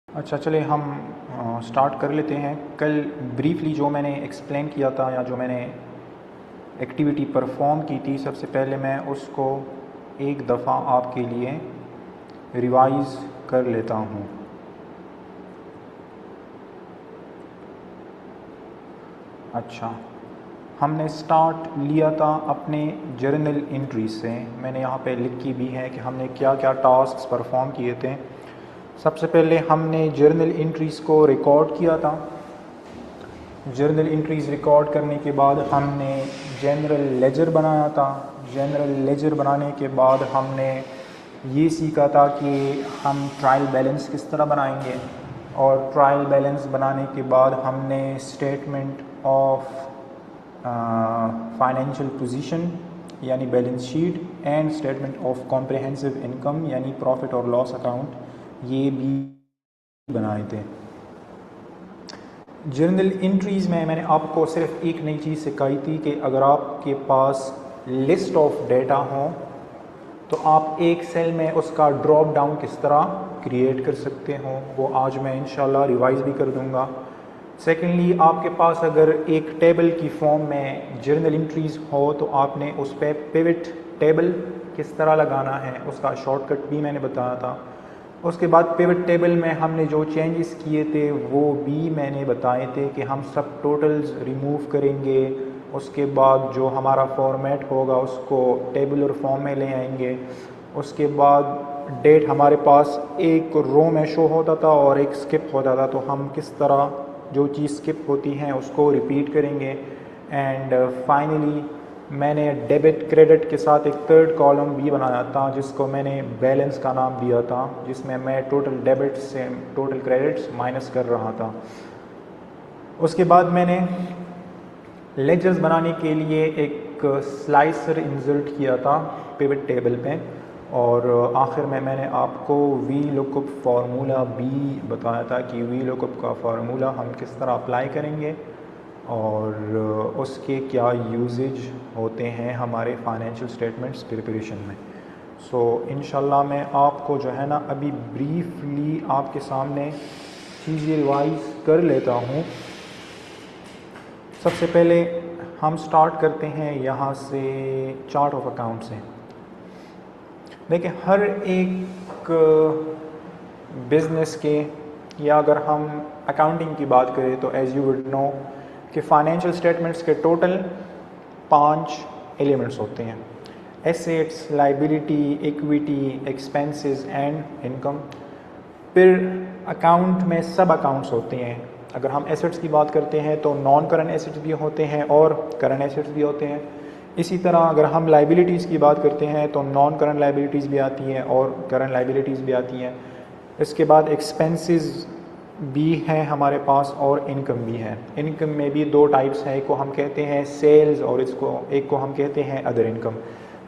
अच्छा, चलिए हम स्टार्ट कर लेते हैं। कल ब्रीफली जो मैंने एक्सप्लेन किया था या जो मैंने एक्टिविटी परफॉर्म की थी, सबसे पहले मैं उसको एक दफ़ा आपके लिए रिवाइज़ कर लेता हूँ। अच्छा, हमने स्टार्ट लिया था अपने जर्नल एंट्री से। मैंने यहाँ पे लिखी भी है कि हमने क्या क्या टास्क्स परफॉर्म किए थे। सबसे पहले हमने जर्नल एंट्रीज़ को रिकॉर्ड किया था। जर्नल एंट्रीज़ रिकॉर्ड करने के बाद हमने जनरल लेजर बनाया था। जनरल लेजर बनाने के बाद हमने ये सीखा था कि हम ट्रायल बैलेंस किस तरह बनाएंगे, और ट्रायल बैलेंस बनाने के बाद हमने स्टेटमेंट ऑफ फाइनेंशियल पोजीशन यानी balance sheet and statement of comprehensive income यानी प्रॉफिट और लॉस अकाउंट ये भी बनाए थे। जर्नल एंट्रीज़ में मैंने आपको सिर्फ एक नई चीज़ सिखाई थी कि अगर आपके पास लिस्ट ऑफ डेटा हो तो आप एक सेल में उसका ड्रॉप डाउन किस तरह क्रिएट कर सकते हो, वो आज मैं इंशाल्लाह रिवाइज़ भी कर दूंगा। सेकेंडली, आपके पास अगर एक टेबल की फॉर्म में जर्नल एंट्रीज़ हो तो आपने उस पर पिवट टेबल किस तरह लगाना है, उसका शॉर्टकट भी मैंने बताया था। उसके बाद पिवट टेबल में हमने जो चेंजेस किए थे वो भी मैंने बताए थे कि हम सब टोटल्स रिमूव करेंगे। उसके बाद जो हमारा फॉर्मेट होगा उसको टेबुलर फॉर्म में ले आएंगे। उसके बाद डेट हमारे पास एक रो में शो होता था और एक स्किप होता था, तो हम किस तरह जो चीज़ स्किप होती हैं उसको रिपीट करेंगे। एंड फाइनली मैंने डेबिट क्रेडिट के साथ एक थर्ड कॉलम भी बनाया था जिसको मैंने बैलेंस का नाम दिया था, जिसमें मैं टोटल डेबिट से टोटल क्रेडिट्स माइनस कर रहा था। उसके बाद मैंने लेजर्स बनाने के लिए एक स्लाइसर इंसर्ट किया था पिवट टेबल पे, और आखिर में मैंने आपको वी लुकअप फार्मूला भी बताया था कि वी लुकअप का फार्मूला हम किस तरह अप्लाई करेंगे और उसके क्या यूजेज होते हैं हमारे फाइनेंशियल स्टेटमेंट्स प्रिपरेशन में। सो इंशाल्लाह मैं आपको जो है ना अभी ब्रीफली आपके सामने चीज़ें रिवाइज कर लेता हूँ। सबसे पहले हम स्टार्ट करते हैं यहाँ से चार्ट ऑफ अकाउंट से। देखिए, हर एक बिज़नेस के, या अगर हम अकाउंटिंग की बात करें तो एज़ यू वुड नो कि फाइनेंशियल स्टेटमेंट्स के टोटल 5 एलिमेंट्स होते हैं: assets, liability, equity, expenses and income. फिर अकाउंट में सब अकाउंट्स होते हैं। अगर हम एसेट्स की बात करते हैं तो नॉन करंट एसेट्स भी होते हैं और करंट एसेट्स भी होते हैं। इसी तरह अगर हम लाइबिलिटीज़ की बात करते हैं तो नॉन करंट लाइबिलिटीज़ भी आती हैं और करंट लाइबिलिटीज़ भी आती हैं। इसके बाद एक्सपेंसेस भी हैं हमारे पास और इनकम भी है। इनकम में भी 2 टाइप्स हैं, एक को हम कहते हैं सेल्स और एक को हम कहते हैं अदर इनकम।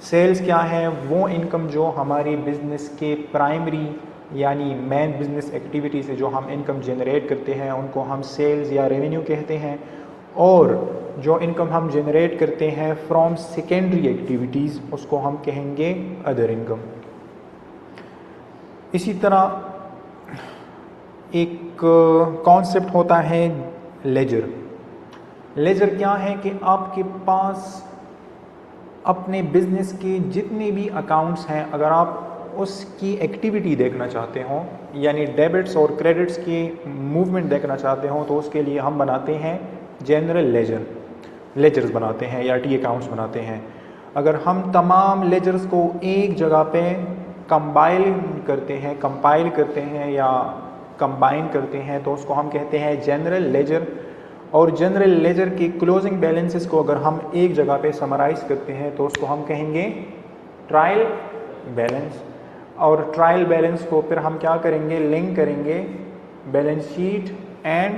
सेल्स क्या है? वो इनकम जो हमारी बिज़नेस के प्राइमरी यानी मेन बिज़नेस एक्टिविटी से जो हम इनकम जनरेट करते हैं उनको हम सेल्स या रेवेन्यू कहते हैं, और जो इनकम हम जनरेट करते हैं फ्रॉम सेकेंडरी एक्टिविटीज़ उसको हम कहेंगे अदर इनकम। इसी तरह एक कॉन्सेप्ट होता है लेजर। लेजर क्या है कि आपके पास अपने बिज़नेस के जितने भी अकाउंट्स हैं, अगर आप उसकी एक्टिविटी देखना चाहते हो यानी डेबिट्स और क्रेडिट्स की मूवमेंट देखना चाहते हो, तो उसके लिए हम बनाते हैं जनरल लेजर्स बनाते हैं या टी अकाउंट्स बनाते हैं। अगर हम तमाम लेजर्स को एक जगह पे कंपाइल करते हैं या कंबाइन करते हैं तो उसको हम कहते हैं जनरल लेजर। और जनरल लेजर की क्लोजिंग बैलेंसेस को अगर हम एक जगह पे समराइज़ करते हैं तो उसको हम कहेंगे ट्रायल बैलेंस। और ट्रायल बैलेंस को फिर हम क्या करेंगे? लिंक करेंगे बैलेंस शीट एंड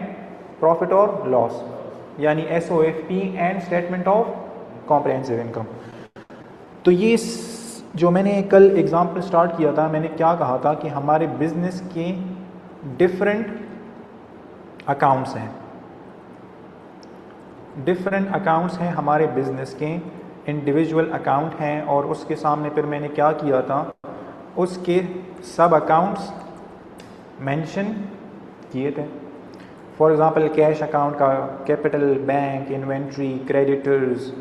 प्रॉफिट और लॉस यानी SOFP and statement of comprehensive income. तो ये जो मैंने कल एग्जाम्पल स्टार्ट किया था, मैंने क्या कहा था कि हमारे बिजनेस के डिफरेंट अकाउंट्स हैं हमारे बिजनेस के, इंडिविजुअल अकाउंट हैं और उसके सामने फिर मैंने क्या किया था, उसके सब अकाउंट्स मेंशन किए थे। फॉर एग्ज़ाम्पल कैश अकाउंट का कैपिटल, बैंक, इन्वेंट्री, क्रेडिटर्स।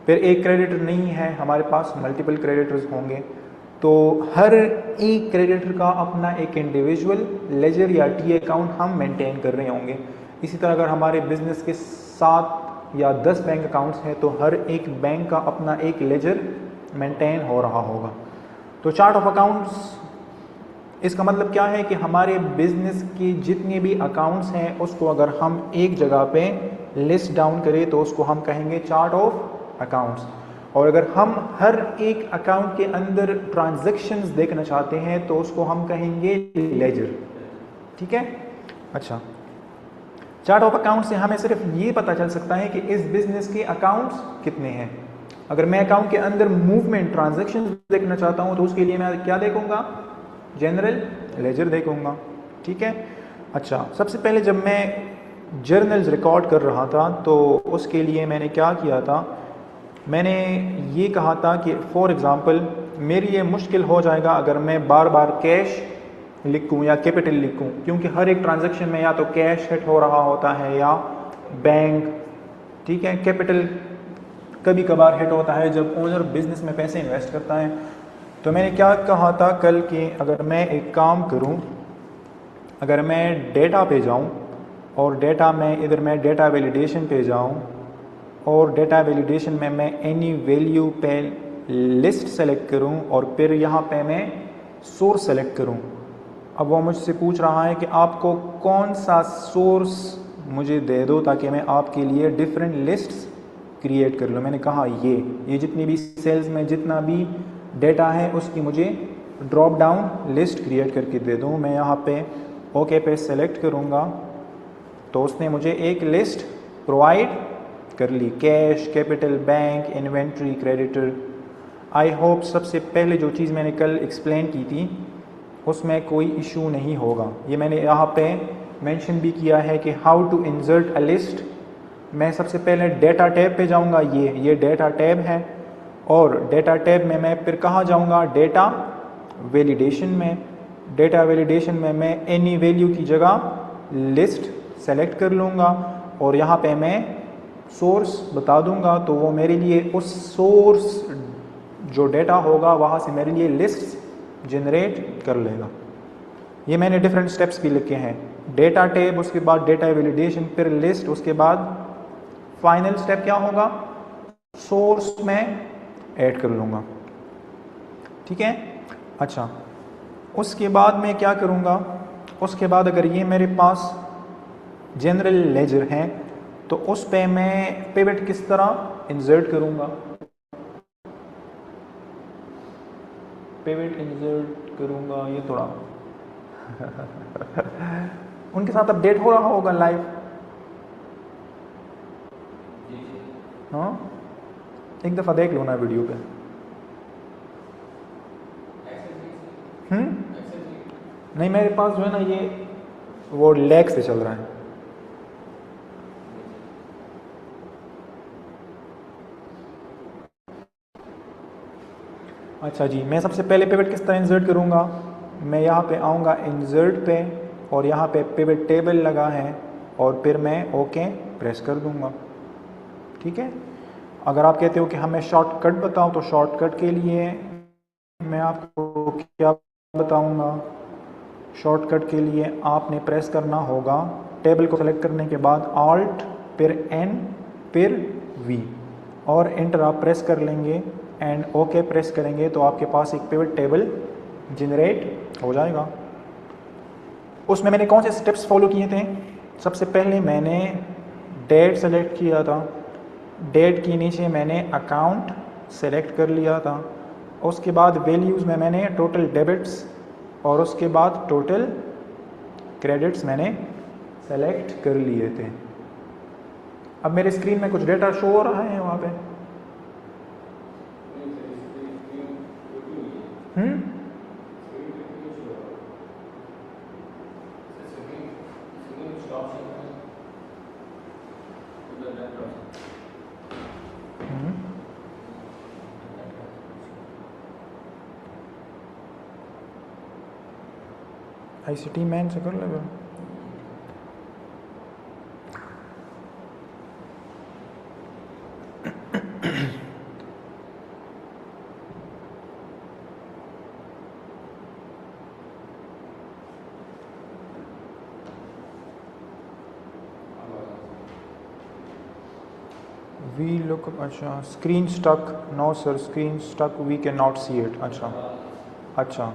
फिर एक क्रेडिटर नहीं है हमारे पास, मल्टीपल क्रेडिटर्स होंगे, तो हर एक क्रेडिटर का अपना एक इंडिविजुअल लेजर या टी अकाउंट हम मेंटेन कर रहे होंगे। इसी तरह अगर हमारे बिजनेस के 7 या 10 बैंक अकाउंट्स हैं तो हर एक बैंक का अपना एक लेजर मेंटेन हो रहा होगा। तो चार्ट ऑफ अकाउंट्स, इसका मतलब क्या है कि हमारे बिजनेस के जितने भी अकाउंट्स हैं उसको अगर हम एक जगह पे लिस्ट डाउन करें तो उसको हम कहेंगे चार्ट ऑफ अकाउंट्स। और अगर हम हर एक अकाउंट के अंदर ट्रांजैक्शंस देखना चाहते हैं तो उसको हम कहेंगे लेजर। ठीक है, अच्छा। चार्ट ऑफ अकाउंट से हमें सिर्फ ये पता चल सकता है कि इस बिजनेस के अकाउंट्स कितने हैं। अगर मैं अकाउंट के अंदर मूवमेंट, ट्रांजैक्शंस देखना चाहता हूं तो उसके लिए मैं क्या देखूंगा, जनरल लेजर देखूंगा। ठीक है, अच्छा। सबसे पहले जब मैं जर्नल्स रिकॉर्ड कर रहा था तो उसके लिए मैंने क्या किया था, मैंने ये कहा था कि फॉर एग्ज़ाम्पल मेरी ये मुश्किल हो जाएगा अगर मैं बार बार कैश लिखूं या कैपिटल लिखूं, क्योंकि हर एक ट्रांजैक्शन में या तो कैश हिट हो रहा होता है या बैंक। ठीक है, कैपिटल कभी कभार हिट होता है जब ओनर बिजनेस में पैसे इन्वेस्ट करता है। तो मैंने क्या कहा था कल कि अगर मैं एक काम करूं, अगर मैं डेटा पे जाऊं और डेटा में इधर मैं डेटा वैलिडेशन पे जाऊं और डेटा वैलिडेशन में मैं एनी वैल्यू पे लिस्ट सेलेक्ट करूं और फिर यहाँ पे मैं सोर्स सेलेक्ट करूं। अब वो मुझसे पूछ रहा है कि आपको कौन सा सोर्स मुझे दे दो ताकि मैं आपके लिए डिफरेंट लिस्ट्स क्रिएट कर लूँ। मैंने कहा ये जितनी भी सेल्स में जितना भी डेटा है उसकी मुझे ड्रॉप डाउन लिस्ट क्रिएट करके दे दूँ। मैं यहाँ पे ओके पे सेलेक्ट करूँगा तो उसने मुझे एक लिस्ट प्रोवाइड कर ली, cash, capital, bank, inventory, creditor. I hope सबसे पहले जो चीज़ मैंने कल एक्सप्लेन की थी उसमें कोई इशू नहीं होगा। ये मैंने यहाँ पे मेंशन भी किया है कि how to insert a list. मैं सबसे पहले डेटा टैब पे जाऊँगा, ये डेटा टैब है और डेटा टैब में मैं फिर कहाँ जाऊँगा, डेटा वैलिडेशन में। डेटा वैलिडेशन में मैं एनी वैल्यू की जगह लिस्ट सेलेक्ट कर लूँगा और यहाँ पे मैं सोर्स बता दूँगा तो वो मेरे लिए उस सोर्स जो डेटा होगा वहाँ से मेरे लिए लिस्ट जनरेट कर लेगा। ये मैंने डिफरेंट स्टेप्स भी लिखे हैं, डेटा टैब, उसके बाद डेटा वैलिडेशन, फिर लिस्ट, उसके बाद फाइनल स्टेप क्या होगा, सोर्स में ऐड कर लूँगा। ठीक है, अच्छा। उसके बाद मैं क्या करूँगा, उसके बाद अगर ये मेरे पास जनरल लेजर हैं तो उस पे मैं पिवट किस तरह इंसर्ट करूँगा, पिवट इंसर्ट करूँगा। ये थोड़ा उनके साथ अपडेट हो रहा होगा लाइव। हाँ, एक दफ़ा देख लो ना वीडियो पे। नहीं, मेरे पास जो है ना ये वो लैग से चल रहा है। अच्छा जी, मैं सबसे पहले पिवट किस तरह इंसर्ट करूँगा, मैं यहाँ पे आऊँगा इंसर्ट पे और यहाँ पे पिवट टेबल लगा है और फिर मैं ओके प्रेस कर दूँगा। ठीक है, अगर आप कहते हो कि हमें शॉर्टकट बताओ तो शॉर्टकट के लिए मैं आपको क्या बताऊँगा, शॉर्टकट के लिए आपने प्रेस करना होगा टेबल को सेलेक्ट करने के बाद ऑल्ट फिर एन फिर वी और एंटर आप प्रेस कर लेंगे एंड ओके प्रेस करेंगे तो आपके पास एक पिवट टेबल जनरेट हो जाएगा। उसमें मैंने कौन से स्टेप्स फॉलो किए थे, सबसे पहले मैंने डेट सेलेक्ट किया था, डेट के नीचे मैंने अकाउंट सेलेक्ट कर लिया था, उसके बाद वैल्यूज़ में मैंने टोटल डेबिट्स और उसके बाद टोटल क्रेडिट्स मैंने सेलेक्ट कर लिए थे। अब मेरे स्क्रीन में कुछ डेटा शो हो रहा है वहाँ पे। ICT मैन से कर लगे। वी लुक, अच्छा screen stuck, no sir screen stuck we can not see it. अच्छा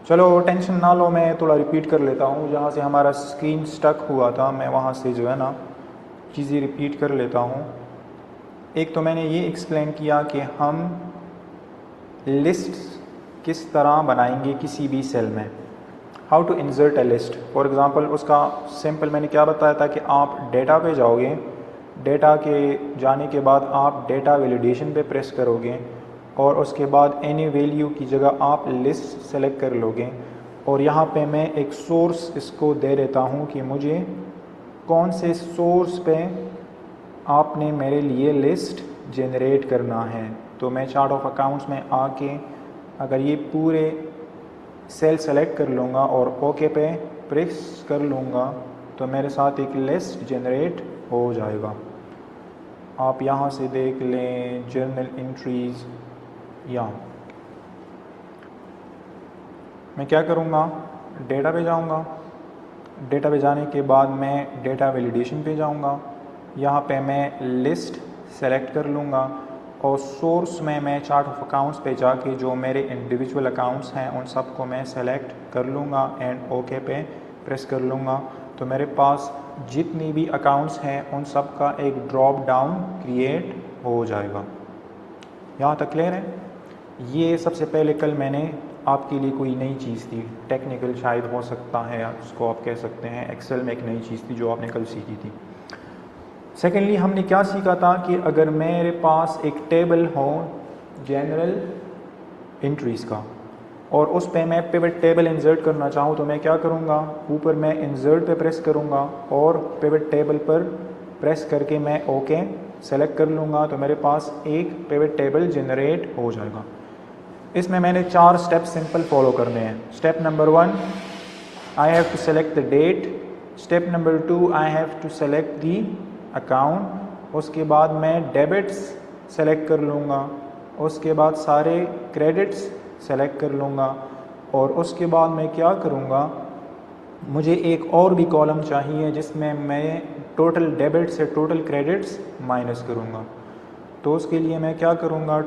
चलो टेंशन ना लो, मैं थोड़ा रिपीट कर लेता हूँ। जहाँ से हमारा स्क्रीन स्टक हुआ था मैं वहाँ से जो है ना चीज़ें रिपीट कर लेता हूँ। एक तो मैंने ये एक्सप्लेन किया कि हम लिस्ट किस तरह बनाएंगे किसी भी सेल में, how to insert a list. For example उसका सिंपल मैंने क्या बताया था कि आप डेटा पे जाओगे, डेटा के जाने के बाद आप डेटा वैलिडेशन पे प्रेस करोगे और उसके बाद एनी वैल्यू की जगह आप लिस्ट सेलेक्ट कर लोगे। और यहाँ पे मैं एक सोर्स इसको दे देता हूँ कि मुझे कौन से सोर्स पे आपने मेरे लिए लिस्ट जनरेट करना है। तो मैं चार्ट ऑफ अकाउंट्स में आके अगर ये पूरे सेल सेलेक्ट कर लूँगा और ओके पे प्रेस कर लूँगा तो मेरे साथ एक लिस्ट जनरेट हो जाएगा। आप यहाँ से देख लें जर्नल एंट्रीज़। यहाँ मैं क्या करूँगा, डेटा पे जाऊँगा, डेटा पे जाने के बाद मैं डेटा वैलिडेशन पे जाऊँगा। यहाँ पे मैं लिस्ट सेलेक्ट कर लूँगा और सोर्स में मैं चार्ट ऑफ अकाउंट्स पे जाके जो मेरे इंडिविजुअल अकाउंट्स हैं उन सब को मैं सेलेक्ट कर लूँगा एंड ओके पे प्रेस कर लूँगा। तो मेरे पास जितनी भी अकाउंट्स हैं उन सब का एक ड्रॉप डाउन क्रिएट हो जाएगा। यहाँ तक क्लियर है? ये सबसे पहले कल मैंने आपके लिए कोई नई चीज़ थी, टेक्निकल शायद हो सकता है उसको आप कह सकते हैं, एक्सेल में एक नई चीज़ थी जो आपने कल सीखी थी। सेकेंडली हमने क्या सीखा था कि अगर मेरे पास एक टेबल हो जनरल एंट्रीज़ का और उस पे मैं पिवट टेबल इंसर्ट करना चाहूँ तो मैं क्या करूँगा, ऊपर मैं इंसर्ट पे प्रेस करूँगा और पिवट टेबल पर प्रेस करके मैं ओके सेलेक्ट कर लूँगा तो मेरे पास एक पिवट टेबल जनरेट हो जाएगा। इसमें मैंने 4 स्टेप सिंपल फॉलो करने हैं। Step number 1 I have to select the date, step number 2 I have to select the account, उसके बाद मैं डेबिट्स सेलेक्ट कर लूँगा, उसके बाद सारे क्रेडिट्स सेलेक्ट कर लूँगा और उसके बाद मैं क्या करूँगा, मुझे एक और भी कॉलम चाहिए जिसमें मैं टोटल डेबिट से टोटल क्रेडिट्स माइनस करूँगा। तो उसके लिए मैं क्या करूँगा,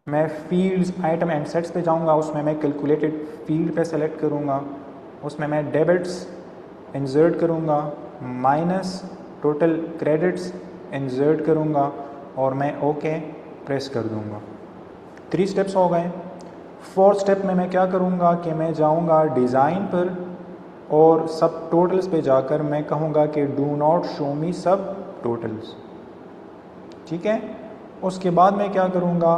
मैं फील्ड्स आइटम एंड सेट्स पे जाऊँगा, उसमें मैं कैलकुलेटेड फील्ड पे सेलेक्ट करूँगा, उसमें मैं डेबिट्स इंसर्ट करूँगा माइनस टोटल क्रेडिट्स इंसर्ट करूँगा और मैं ओके प्रेस कर दूँगा। 3 स्टेप्स हो गए। 4th स्टेप में मैं क्या करूँगा कि मैं जाऊँगा डिज़ाइन पर और सब टोटल्स पे जाकर मैं कहूँगा कि डू नॉट शो मी सब टोटल्स। ठीक है, उसके बाद मैं क्या करूँगा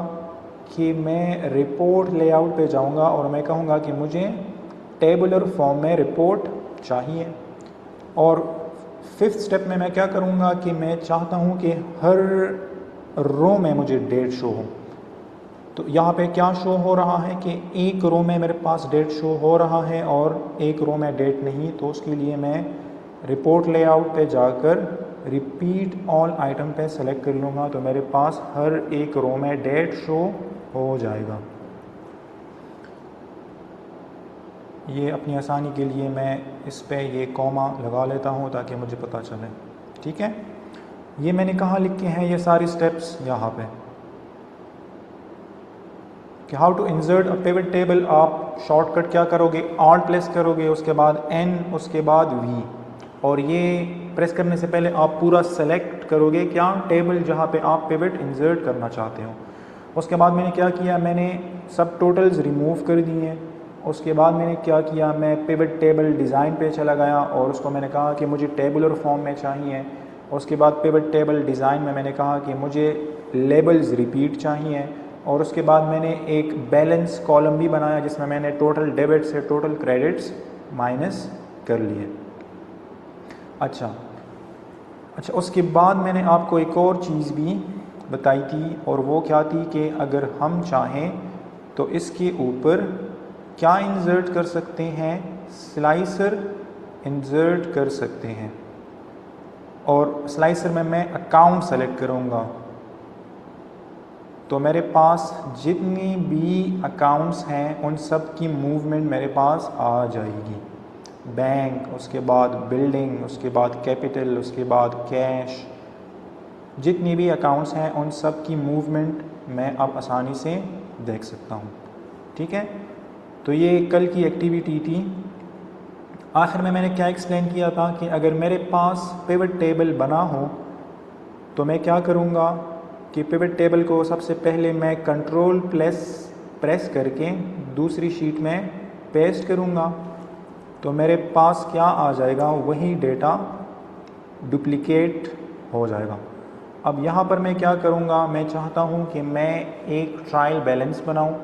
कि मैं रिपोर्ट लेआउट पे जाऊँगा और मैं कहूँगा कि मुझे टेबुलर फॉर्म में रिपोर्ट चाहिए। और 5th स्टेप में मैं क्या करूँगा कि मैं चाहता हूँ कि हर रो में मुझे डेट शो हो। तो यहाँ पे क्या शो हो रहा है कि एक रो में मेरे पास डेट शो हो रहा है और एक रो में डेट नहीं। तो उसके लिए मैं रिपोर्ट लेआउट पे जाकर रिपीट ऑल आइटम पे सेलेक्ट कर लूँगा तो मेरे पास हर एक रो में डेट शो हो जाएगा। ये अपनी आसानी के लिए मैं इस पे ये कॉमा लगा लेता हूँ ताकि मुझे पता चले। ठीक है, ये मैंने कहाँ लिखे हैं ये सारी स्टेप्स, यहाँ पे कि how to insert a pivot table. आप शॉर्टकट क्या करोगे, ऑल्ट प्रेस करोगे, उसके बाद एन, उसके बाद वी, और ये प्रेस करने से पहले आप पूरा सेलेक्ट करोगे क्या, टेबल जहाँ पे आप पिवट इंसर्ट करना चाहते हो। उसके बाद मैंने क्या किया, मैंने सब टोटल्स रिमूव कर दिए। उसके बाद मैंने क्या किया, मैं पिवट टेबल डिज़ाइन पे चला गया और उसको मैंने कहा कि मुझे टेबुलर फॉर्म में चाहिए। उसके बाद पिवट टेबल डिज़ाइन में मैंने कहा कि मुझे लेबल्स रिपीट चाहिए और उसके बाद मैंने एक बैलेंस कॉलम भी बनाया जिसमें मैंने टोटल डेबिट से टोटल क्रेडिट्स माइनस कर लिए। अच्छा, अच्छा, उसके बाद मैंने आपको एक और चीज़ भी बताई थी, और वो क्या थी कि अगर हम चाहें तो इसके ऊपर क्या इंसर्ट कर सकते हैं, स्लाइसर इंसर्ट कर सकते हैं। और स्लाइसर में मैं अकाउंट सेलेक्ट करूँगा तो मेरे पास जितनी भी अकाउंट्स हैं उन सब की मूवमेंट मेरे पास आ जाएगी। बैंक, उसके बाद बिल्डिंग, उसके बाद कैपिटल, उसके बाद कैश, जितनी भी अकाउंट्स हैं उन सब की मूवमेंट मैं अब आसानी से देख सकता हूँ। ठीक है, तो ये कल की एक्टिविटी थी। आखिर में मैंने क्या एक्सप्लेन किया था कि अगर मेरे पास पिवट टेबल बना हो तो मैं क्या करूँगा कि पिवट टेबल को सबसे पहले मैं कंट्रोल प्रेस करके दूसरी शीट में पेस्ट करूँगा, तो मेरे पास क्या आ जाएगा, वही डेटा डुप्लिकेट हो जाएगा। अब यहाँ पर मैं क्या करूँगा, मैं चाहता हूँ कि मैं एक ट्रायल बैलेंस बनाऊँ।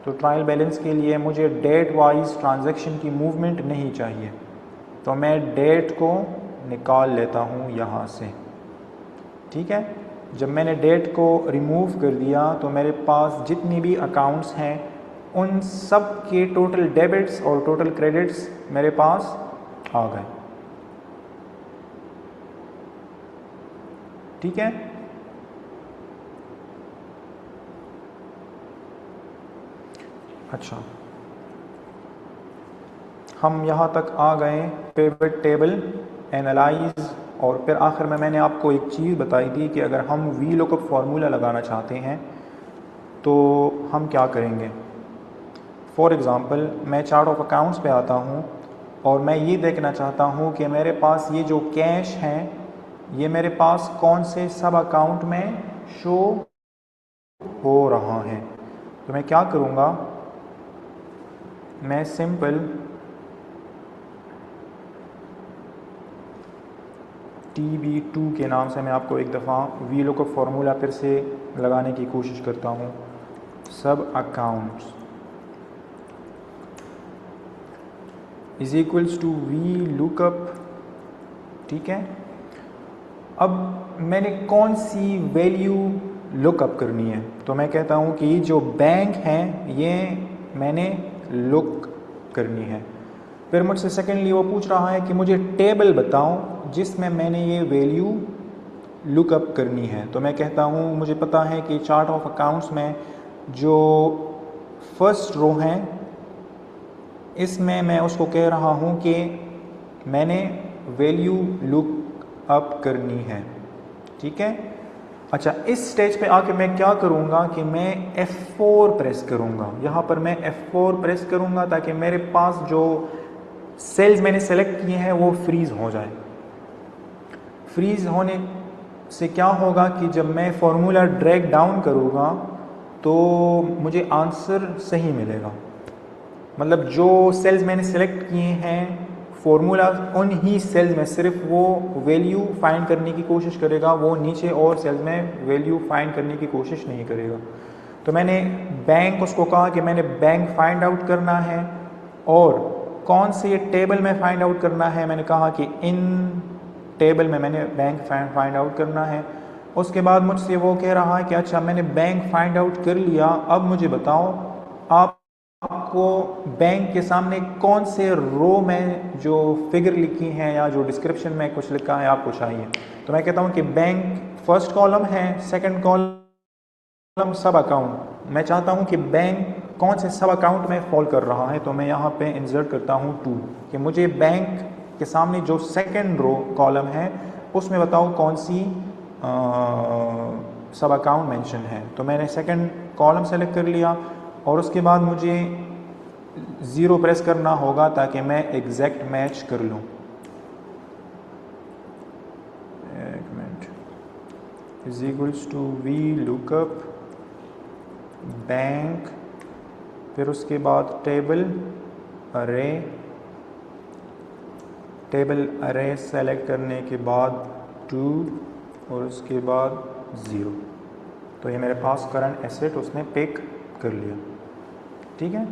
तो ट्रायल बैलेंस के लिए मुझे डेट वाइज ट्रांजैक्शन की मूवमेंट नहीं चाहिए, तो मैं डेट को निकाल लेता हूँ यहाँ से। ठीक है, जब मैंने डेट को रिमूव कर दिया तो मेरे पास जितनी भी अकाउंट्स हैं उन सब के टोटल डेबिट्स और टोटल क्रेडिट्स मेरे पास आ गए। ठीक है, अच्छा, हम यहाँ तक आ गए पिवट टेबल एनालाइज। और फिर आखिर में मैंने आपको एक चीज़ बताई थी कि अगर हम वी लुकअप फार्मूला लगाना चाहते हैं तो हम क्या करेंगे। फॉर एग्ज़ाम्पल मैं चार्ट ऑफ अकाउंट्स पे आता हूँ और मैं ये देखना चाहता हूँ कि मेरे पास ये जो कैश हैं ये मेरे पास कौन से सब अकाउंट में शो हो रहा है। तो मैं क्या करूँगा, मैं सिंपल TB2 के नाम से मैं आपको एक दफ़ा वी लुकअप फार्मूला फिर से लगाने की कोशिश करता हूँ। सब accounts is equals to V lookup. ठीक है, अब मैंने कौन सी वैल्यू लुकअप करनी है, तो मैं कहता हूँ कि जो बैंक है ये मैंने लुक करनी है। फिर मुझसे सेकेंडली वो पूछ रहा है कि मुझे टेबल बताओ जिसमें मैंने ये वैल्यू लुकअप करनी है। तो मैं कहता हूँ मुझे पता है कि चार्ट ऑफ अकाउंट्स में जो फर्स्ट रो है इसमें मैं उसको कह रहा हूँ कि मैंने वैल्यू लुक अप करनी है। ठीक है, अच्छा, इस स्टेज पे आके मैं क्या करूँगा कि मैं F4 प्रेस करूँगा। यहाँ पर मैं F4 प्रेस करूँगा ताकि मेरे पास जो सेल्स मैंने सेलेक्ट किए हैं वो फ्रीज़ हो जाए। फ्रीज़ होने से क्या होगा कि जब मैं फॉर्मूला ड्रैग डाउन करूँगा तो मुझे आंसर सही मिलेगा। मतलब जो सेल्स मैंने सेलेक्ट किए हैं फॉर्मूला उन ही सेल्स में सिर्फ वो वैल्यू फाइंड करने की कोशिश करेगा, वो नीचे और सेल्स में वैल्यू फाइंड करने की कोशिश नहीं करेगा। तो मैंने बैंक उसको कहा कि मैंने बैंक फाइंड आउट करना है, और कौन से ये टेबल में फाइंड आउट करना है, मैंने कहा कि इन टेबल में मैंने बैंक फाइंड आउट करना है। उसके बाद मुझसे वो कह रहा है कि अच्छा मैंने बैंक फाइंड आउट कर लिया, अब मुझे बताओ आपको बैंक के सामने कौन से रो में जो फिगर लिखी हैं या जो डिस्क्रिप्शन में कुछ लिखा है आपको चाहिए। तो मैं कहता हूँ कि बैंक फर्स्ट कॉलम है, सेकंड कॉलम सब अकाउंट। मैं चाहता हूँ कि बैंक कौन से सब अकाउंट में फॉल कर रहा है, तो मैं यहाँ पे इंसर्ट करता हूँ 2 कि मुझे बैंक के सामने जो सेकंड रो कॉलम है उसमें बताओ कौन सी सब अकाउंट मेंशन है। तो मैंने सेकंड कॉलम सेलेक्ट कर लिया और उसके बाद मुझे 0 प्रेस करना होगा ताकि मैं एग्जैक्ट मैच कर लूँ। एक minute, is equals to V lookup bank, फिर उसके बाद टेबल अरे सेलेक्ट करने के बाद 2 और उसके बाद 0। तो ये मेरे पास करंट एसेट उसने पिक कर लिया। ठीक है,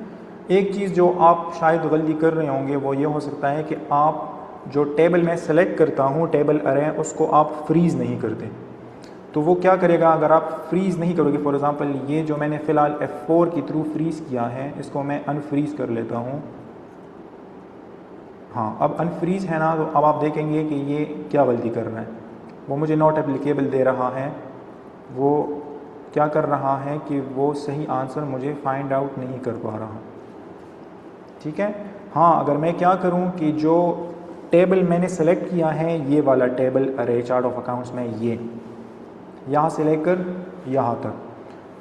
एक चीज़ जो आप शायद गलती कर रहे होंगे वो ये हो सकता है कि आप जो टेबल मैं सेलेक्ट करता हूँ, टेबल अरे, उसको आप फ्रीज़ नहीं करते। तो वो क्या करेगा, अगर आप फ्रीज़ नहीं करोगे, फॉर एग्ज़ाम्पल ये जो मैंने फ़िलहाल F4 के थ्रू फ्रीज़ किया है, इसको मैं अनफ्रीज़ कर लेता हूँ। हाँ, अब अनफ्रीज़ है ना, तो अब आप देखेंगे कि ये क्या गलती कर रहा है। वो मुझे नॉट एप्लीकेबल दे रहा है, वो क्या कर रहा है कि वो सही आंसर मुझे फाइंड आउट नहीं कर पा रहा। ठीक है। हाँ, अगर मैं क्या करूँ कि जो टेबल मैंने सेलेक्ट किया है, ये वाला टेबल अरे चार्ट ऑफ अकाउंट्स में, ये यहाँ से लेकर यहाँ तक,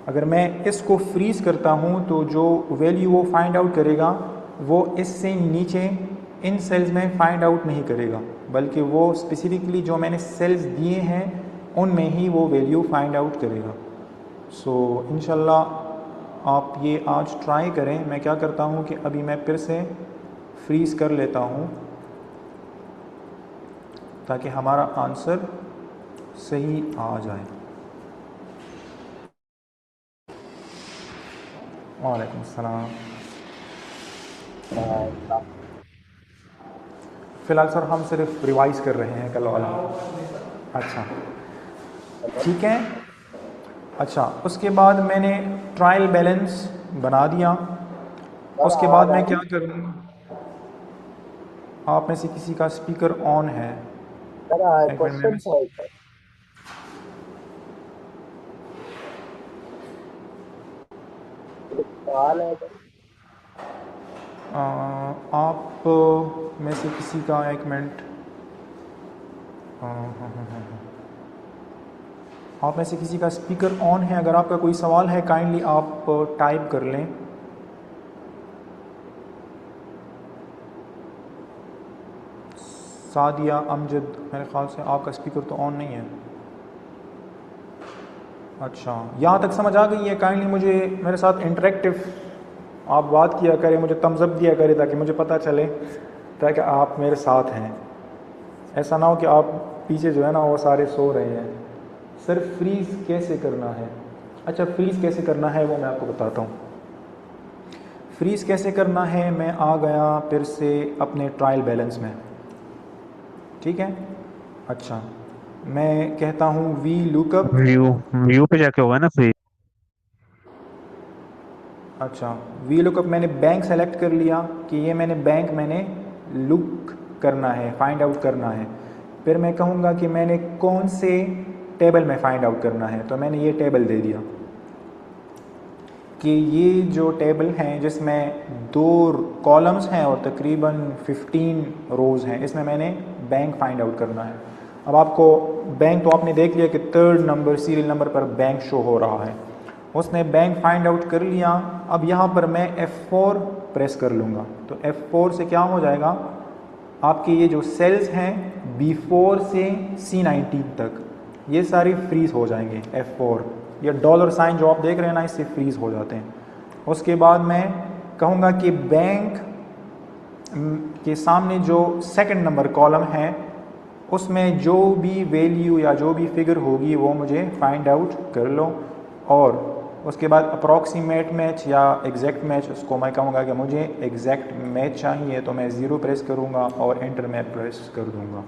अगर मैं इसको फ्रीज़ करता हूँ तो जो वैल्यू वो फाइंड आउट करेगा वो इससे नीचे इन सेल्स में फाइंड आउट नहीं करेगा, बल्कि वो स्पेसिफिकली जो मैंने सेल्स दिए हैं उनमें ही वो वैल्यू फाइंड आउट करेगा। सो इंशाल्लाह आप ये आज ट्राई करें। मैं क्या करता हूँ कि अभी मैं फिर से फ्रीज़ कर लेता हूँ ताकि हमारा आंसर सही आ जाए। वालेकुम सलाम। फ़िलहाल सर हम सिर्फ रिवाइज़ कर रहे हैं कल वाला। अच्छा, ठीक है। अच्छा, उसके बाद मैंने ट्रायल बैलेंस बना दिया। सर उसके बाद आवाज आ मैं रही क्या करूँगा, आप में से किसी का स्पीकर ऑन है, सर एक मिनट क्वेश्चन था एक सवाल है सर। आप में से किसी का, एक मिनट, हाँ हाँ हाँ हाँ हाँ। आप में से किसी का स्पीकर ऑन है, अगर आपका कोई सवाल है काइंडली आप टाइप कर लें। सादिया अमजद, मेरे ख्याल से आपका स्पीकर तो ऑन नहीं है। अच्छा, यहाँ तक समझ आ गई है। काइंडली मुझे मेरे साथ इंटरेक्टिव आप बात किया करें, मुझे थम्स अप दिया करें ताकि मुझे पता चले, ताकि आप मेरे साथ हैं। ऐसा ना हो कि आप पीछे जो है ना वो सारे सो रहे हैं। सर फ्रीज़ कैसे करना है? अच्छा, फ्रीज़ कैसे करना है वो मैं आपको बताता हूँ। फ्रीज़ कैसे करना है, मैं आ गया फिर से अपने ट्रायल बैलेंस में। ठीक है। अच्छा, मैं कहता हूँ वी लुकअप। व्यू व्यू पे जाके होगा ना फ्री। अच्छा, वी लुकअप मैंने बैंक सेलेक्ट कर लिया कि ये मैंने लुक करना है, फाइंड आउट करना है। फिर मैं कहूँगा कि मैंने कौन से टेबल में फाइंड आउट करना है, तो मैंने ये टेबल दे दिया कि ये जो टेबल हैं जिसमें 2 कॉलम्स हैं और तकरीबन 15 रोज़ हैं, इसमें मैंने बैंक फाइंड आउट करना है। अब आपको बैंक तो आपने देख लिया कि 3rd नंबर सीरियल नंबर पर बैंक शो हो रहा है, उसने बैंक फाइंड आउट कर लिया। अब यहाँ पर मैं F4 प्रेस कर लूँगा, तो F4 से क्या हो जाएगा, आपके ये जो सेल्स हैं B4 से C19 तक ये सारी फ्रीज़ हो जाएंगे। F4 या डॉलर साइन जो आप देख रहे हैं ना, इससे फ्रीज़ हो जाते हैं। उसके बाद मैं कहूँगा कि बैंक के सामने जो 2nd नंबर कॉलम है उसमें जो भी वैल्यू या जो भी फिगर होगी वो मुझे फाइंड आउट कर लो। और उसके बाद अप्रॉक्सीमेट मैच या एग्जैक्ट मैच, उसको मैं कहूँगा कि मुझे एग्जैक्ट मैच चाहिए, तो मैं 0 प्रेस करूँगा और एंटर में प्रेस कर दूँगा।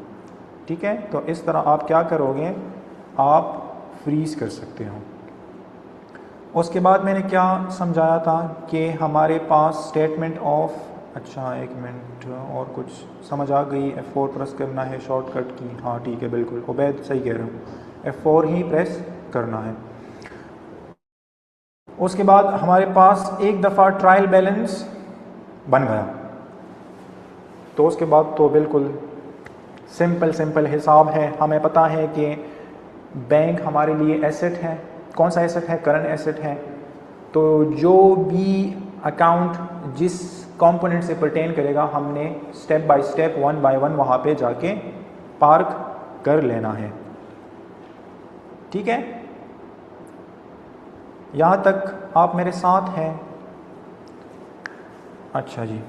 ठीक है। तो इस तरह आप क्या करोगे, आप फ्रीज़ कर सकते हो। उसके बाद मैंने क्या समझाया था कि हमारे पास स्टेटमेंट ऑफ, अच्छा एक मिनट, और कुछ समझ आ गई। F4 प्रेस करना है शॉर्टकट की, हाँ ठीक है, बिल्कुल उबैद सही कह रहा हूँ, F4 ही प्रेस करना है। उसके बाद हमारे पास एक दफ़ा ट्रायल बैलेंस बन गया, तो उसके बाद तो बिल्कुल सिंपल हिसाब है। हमें पता है कि बैंक हमारे लिए एसेट है। कौन सा एसेट है? करंट एसेट है। तो जो भी अकाउंट जिस कंपोनेंट से परटेन करेगा, हमने स्टेप बाय स्टेप 1 बाय 1 वहाँ पे जाके पार्क कर लेना है। ठीक है, यहाँ तक आप मेरे साथ हैं? अच्छा जी,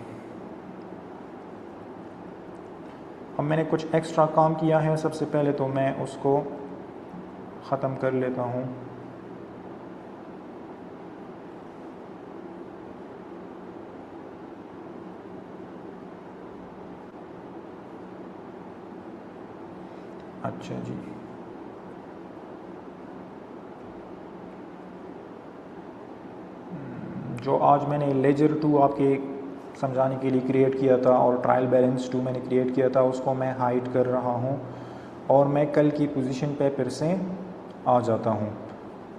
अब मैंने कुछ एक्स्ट्रा काम किया है, सबसे पहले तो मैं उसको ख़त्म कर लेता हूँ। अच्छा जी, जो आज मैंने लेजर 2 आपके समझाने के लिए क्रिएट किया था और ट्रायल बैलेंस 2 मैंने क्रिएट किया था, उसको मैं हाइड कर रहा हूँ और मैं कल की पोजीशन पे फिर से आ जाता हूँ।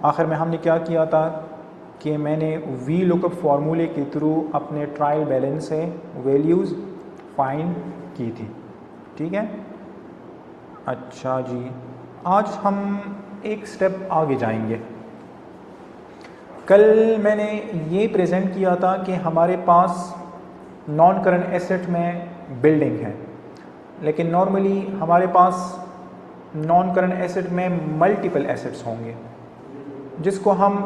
आखिर में हमने क्या किया था कि मैंने वी लुकअप फार्मूले के थ्रू अपने ट्रायल बैलेंस से वैल्यूज़ फाइंड की थी। ठीक है, अच्छा जी, आज हम एक स्टेप आगे जाएंगे। कल मैंने ये प्रेजेंट किया था कि हमारे पास नॉन करंट एसेट में बिल्डिंग है, लेकिन नॉर्मली हमारे पास नॉन करंट एसेट में मल्टीपल एसेट्स होंगे जिसको हम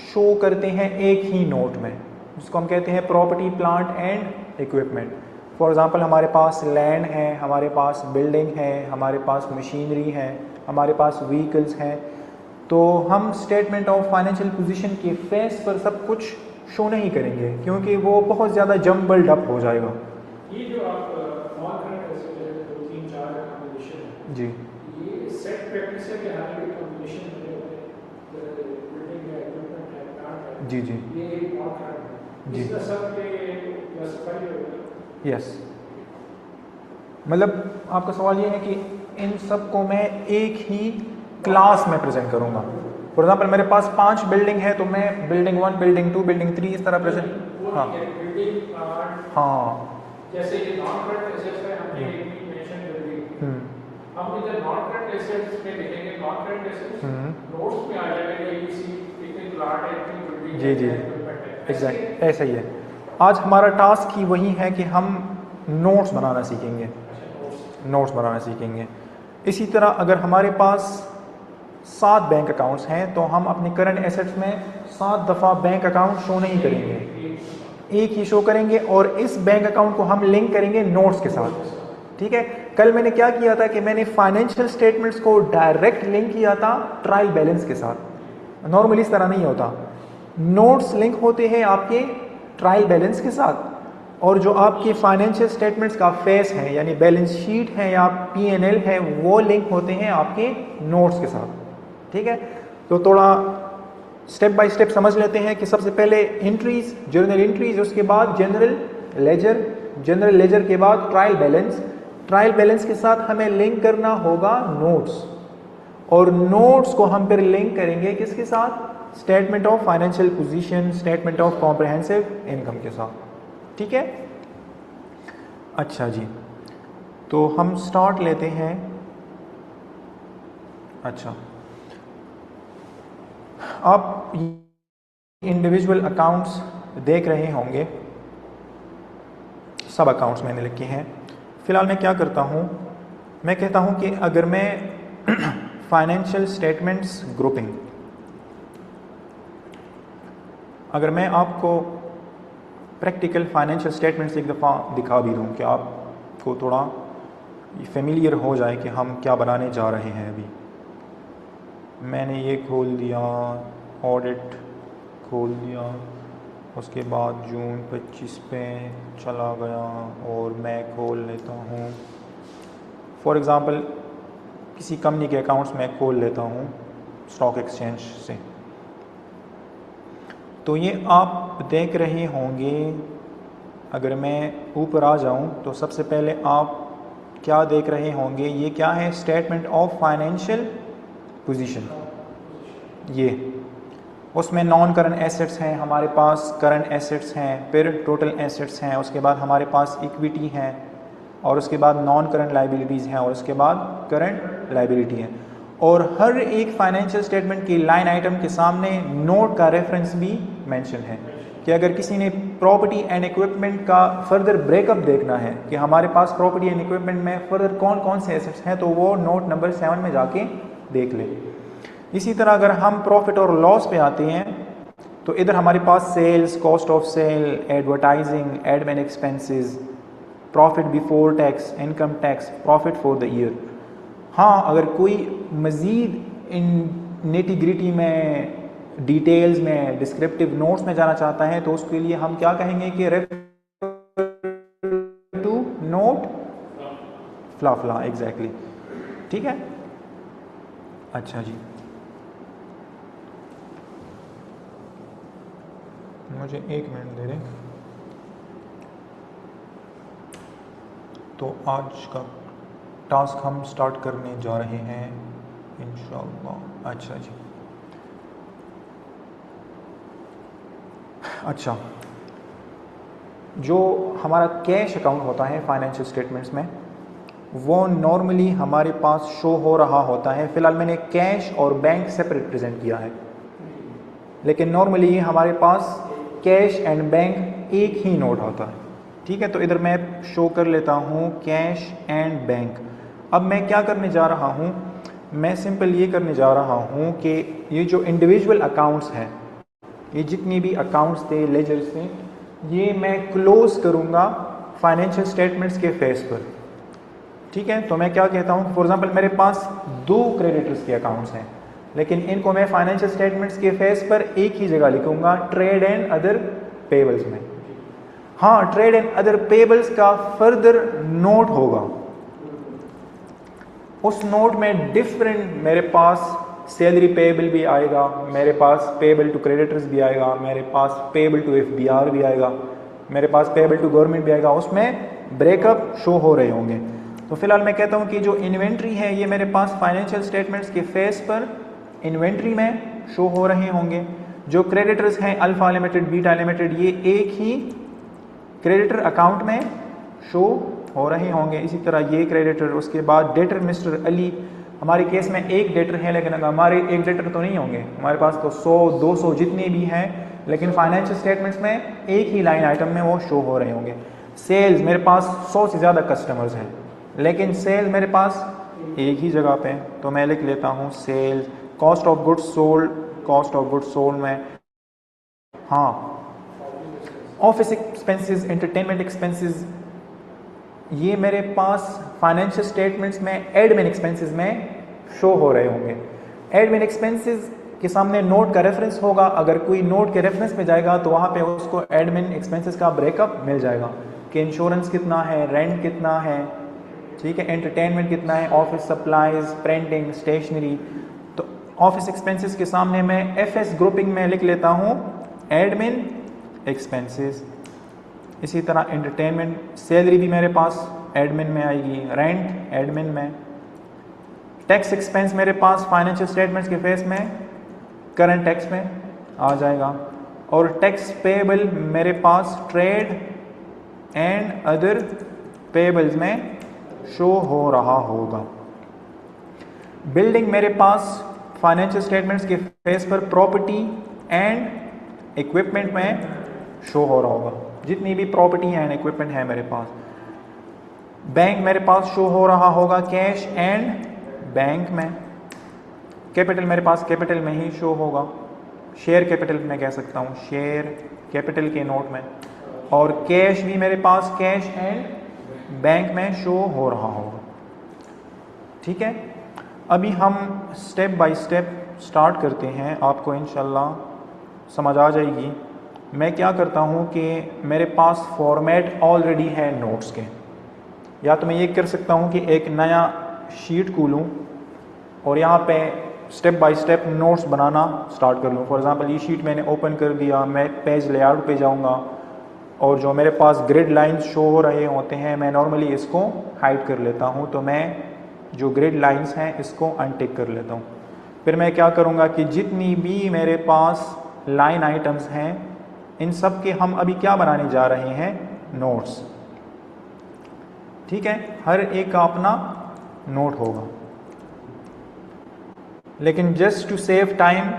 शो करते हैं एक ही नोट में, जिसको हम कहते हैं property plant and equipment. For example हमारे पास लैंड है, हमारे पास बिल्डिंग है, हमारे पास मशीनरी है, हमारे पास व्हीकल्स हैं। तो हम स्टेटमेंट ऑफ फाइनेंशियल पोजीशन के फेस पर सब कुछ शो नहीं करेंगे क्योंकि वो बहुत ज़्यादा जम्बल्ड अप हो जाएगा। ये जो आप नॉन करंट एसेट है, 2 3 4 का कॉम्बिनेशन है जी, ये सेट प्रैक्टिस है कि हर एक कॉम्बिनेशन में होते हैं, बिल्डिंग है, इक्विपमेंट है, प्लांट है, जी जी ये नॉन करंट है, जी। इसका सब पे क्लासिफाई होगा। यस, मतलब आपका सवाल ये है कि इन सब को मैं एक ही क्लास में प्रेजेंट करूँगा। फॉर एग्जाम्पल मेरे पास 5 बिल्डिंग है तो मैं बिल्डिंग 1, बिल्डिंग 2, बिल्डिंग 3 इस तरह प्रेजेंट। हाँ बिल्डिंग प्लांट, हाँ, जैसे ये नॉन करंट एसेट्स है, हमने एक भी मेंशन कर दी। हम इधर नॉन करंट एसेट्स में लिखेंगे नॉन करंट एसेट्स, नोट्स में आ जाएगा एबीसी, इतने प्लांट है, इतनी बिल्डिंग जी जी, है, इक्विपमेंट है, एग्जैक्ट ऐसा ही है। आज हमारा टास्क ही वही है कि हम नोट्स बनाना सीखेंगे, नोट्स बनाना सीखेंगे। इसी तरह अगर हमारे पास 7 बैंक अकाउंट्स हैं तो हम अपने करंट एसेट्स में 7 दफ़ा बैंक अकाउंट शो नहीं करेंगे, एक ही शो करेंगे और इस बैंक अकाउंट को हम लिंक करेंगे नोट्स के साथ। ठीक है, कल मैंने क्या किया था कि मैंने फाइनेंशियल स्टेटमेंट्स को डायरेक्ट लिंक किया था ट्रायल बैलेंस के साथ। नॉर्मली इस तरह नहीं होता, नोट्स लिंक होते हैं आपके ट्रायल बैलेंस के साथ और जो आपके फाइनेंशियल स्टेटमेंट्स का फेस है यानी बैलेंस शीट है या P&L है वो लिंक होते हैं आपके नोट्स के साथ। ठीक है, तो थोड़ा स्टेप बाय स्टेप समझ लेते हैं कि सबसे पहले एंट्रीज, जर्नल एंट्रीज, उसके बाद जनरल लेजर, जनरल लेजर के बाद ट्रायल बैलेंस, ट्रायल बैलेंस के साथ हमें लिंक करना होगा नोट्स और नोट्स को हम फिर लिंक करेंगे किसके साथ? Statement of financial position, statement of comprehensive income के साथ। ठीक है, अच्छा जी, तो हम स्टार्ट लेते हैं। अच्छा, आप इंडिविजुअल अकाउंट्स देख रहे होंगे, सब अकाउंट्स मैंने लिखे हैं। फ़िलहाल मैं क्या करता हूँ, मैं कहता हूँ कि अगर मैं फाइनेंशियल स्टेटमेंट्स ग्रुपिंग, अगर मैं आपको प्रैक्टिकल फाइनेंशियल स्टेटमेंट्स एक दफ़ा दिखा भी दूँ कि आपको थोड़ा फेमिलियर हो जाए कि हम क्या बनाने जा रहे हैं। अभी मैंने ये खोल दिया, ऑडिट खोल दिया, उसके बाद जून 25 पे चला गया और मैं खोल लेता हूँ फॉर एग्ज़ाम्पल किसी कंपनी के अकाउंट्स में खोल लेता हूँ स्टॉक एक्सचेंज से। तो ये आप देख रहे होंगे, अगर मैं ऊपर आ जाऊँ तो सबसे पहले आप क्या देख रहे होंगे, ये क्या है? Statement of financial position. ये उसमें नॉन करंट एसेट्स हैं हमारे पास, करंट एसेट्स हैं, फिर टोटल एसेट्स हैं, उसके बाद हमारे पास इक्विटी है और उसके बाद नॉन करंट लाइबिलिटीज़ हैं और उसके बाद करंट लाइबिलिटी है। और हर एक फाइनेंशियल स्टेटमेंट की लाइन आइटम के सामने नोट का रेफरेंस भी मेंशन है कि अगर किसी ने प्रॉपर्टी एंड इक्विपमेंट का फर्दर ब्रेकअप देखना है कि हमारे पास प्रॉपर्टी एंड इक्विपमेंट में फर्दर कौन कौन से एसेट्स हैं, तो वो नोट नंबर 7 में जाके देख ले। इसी तरह अगर हम प्रॉफिट और लॉस पे आते हैं तो इधर हमारे पास sales, cost of sale, advertising, admin expenses, profit before tax, income tax, profit for the year. हाँ, अगर कोई मज़ीद इन निटी-ग्रिटी में, डिटेल्स में, डिस्क्रिप्टिव नोट्स में जाना चाहता है तो उसके लिए हम क्या कहेंगे कि रेफर टू नोट फ्ला, एग्जैक्टली। ठीक है। अच्छा जी, मुझे 1 मिनट दे दें। तो आज का टास्क हम स्टार्ट करने जा रहे हैं इंशाअल्लाह। अच्छा जी, अच्छा, जो हमारा कैश अकाउंट होता है फाइनेंशियल स्टेटमेंट्स में, वो नॉर्मली हमारे पास शो हो रहा होता है। फ़िलहाल मैंने कैश और बैंक सेपरेट प्रेजेंट किया है, लेकिन नॉर्मली हमारे पास कैश एंड बैंक एक ही नोट होता है। ठीक है, तो इधर मैं शो कर लेता हूँ कैश एंड बैंक। अब मैं क्या करने जा रहा हूँ, मैं सिंपल ये करने जा रहा हूँ कि ये जो इंडिविजुअल अकाउंट्स हैं, ये जितनी भी अकाउंट्स थे, लेजर्स थे, ये मैं क्लोज करूँगा फाइनेंशियल स्टेटमेंट्स के फेस पर। ठीक है, तो मैं क्या कहता हूँ, फॉर एग्जांपल मेरे पास 2 क्रेडिटर्स के अकाउंट्स हैं, लेकिन इनको मैं फाइनेंशियल स्टेटमेंट्स के फेस पर एक ही जगह लिखूंगा, ट्रेड एंड अदर पेबल्स में। हाँ, ट्रेड एंड अदर पेबल्स का फर्दर नोट होगा, उस नोट में डिफरेंट मेरे पास सैलरी पेबल भी आएगा, मेरे पास पेबल टू क्रेडिटर्स भी आएगा, मेरे पास पेबल टू एफबीआर भी आएगा, मेरे पास पेबल टू गवर्नमेंट भी आएगा, उसमें ब्रेकअप शो हो रहे होंगे। तो फिलहाल मैं कहता हूँ कि जो इन्वेंट्री है ये मेरे पास फाइनेंशियल स्टेटमेंट्स के फेस पर इन्वेंट्री में शो हो रहे होंगे। जो क्रेडिटर्स हैं अल्फा लिमिटेड, बीटा लिमिटेड, ये एक ही क्रेडिटर अकाउंट में शो हो रहे होंगे। इसी तरह ये क्रेडिटर, उसके बाद डेटर मिस्टर अली, हमारे केस में एक डेटर है, लेकिन अगर हमारे एक डेटर तो नहीं होंगे, हमारे पास तो 100-200 जितने भी हैं, लेकिन फाइनेंशियल स्टेटमेंट्स में एक ही लाइन आइटम में वो शो हो रहे होंगे। सेल्स, मेरे पास 100 से ज़्यादा कस्टमर्स हैं, लेकिन सेल मेरे पास एक ही जगह पे, तो मैं लिख लेता हूँ sales. Cost of goods sold, cost of goods sold में, हाँ, ऑफिस एक्सपेंसेस, एंटरटेनमेंट एक्सपेंसेस, ये मेरे पास फाइनेंशियल स्टेटमेंट्स में एडमिन एक्सपेंसेस में शो हो रहे होंगे। एडमिन एक्सपेंसेस के सामने नोट का रेफरेंस होगा, अगर कोई नोट के रेफरेंस में जाएगा तो वहाँ पे उसको एडमिन एक्सपेंसेस का ब्रेकअप मिल जाएगा कि इंश्योरेंस कितना है, रेंट कितना है, ठीक है, एंटरटेनमेंट कितना है, ऑफिस सप्लाइज, प्रिंटिंग, स्टेशनरी। तो ऑफिस एक्सपेंसेस के सामने मैं एफएस ग्रुपिंग में लिख लेता हूँ एडमिन एक्सपेंसेस। इसी तरह एंटरटेनमेंट, सैलरी भी मेरे पास एडमिन में आएगी, रेंट एडमिन में। टैक्स एक्सपेंस मेरे पास फाइनेंशियल स्टेटमेंट्स के फेस में करंट टैक्स में आ जाएगा, और टैक्स पेबल मेरे पास ट्रेड एंड अदर पेबल्स में शो हो रहा होगा। बिल्डिंग मेरे पास फाइनेंशियल स्टेटमेंट्स के फेस पर प्रॉपर्टी एंड इक्विपमेंट में शो हो रहा होगा, जितनी भी प्रॉपर्टी एंड इक्विपमेंट है मेरे पास। बैंक मेरे पास शो हो रहा होगा कैश एंड बैंक में। कैपिटल मेरे पास कैपिटल में ही शो होगा, शेयर कैपिटल में कह सकता हूँ, शेयर कैपिटल के नोट में। और कैश भी मेरे पास कैश एंड बैंक में शो हो रहा होगा। ठीक है, अभी हम स्टेप बाय स्टेप स्टार्ट करते हैं, आपको इंशाल्लाह समझ आ जाएगी। मैं क्या करता हूँ कि मेरे पास फॉर्मेट ऑलरेडी है नोट्स के, या तो मैं ये कर सकता हूँ कि एक नया शीट खोलूँ और यहाँ पे step by step notes banana start कर लूँ। फॉर एग्जांपल ये शीट मैंने ओपन कर दिया, मैं पेज लेआउट पे जाऊँगा और जो मेरे पास ग्रिड लाइंस शो हो रहे होते हैं मैं नॉर्मली इसको हाइड कर लेता हूँ। तो मैं जो ग्रिड लाइंस हैं इसको अनटिक कर लेता हूँ। फिर मैं क्या करूँगा कि जितनी भी मेरे पास लाइन आइटम्स हैं इन सब के हम अभी क्या बनाने जा रहे हैं, नोट्स। ठीक है, हर एक का अपना नोट होगा, लेकिन just to save time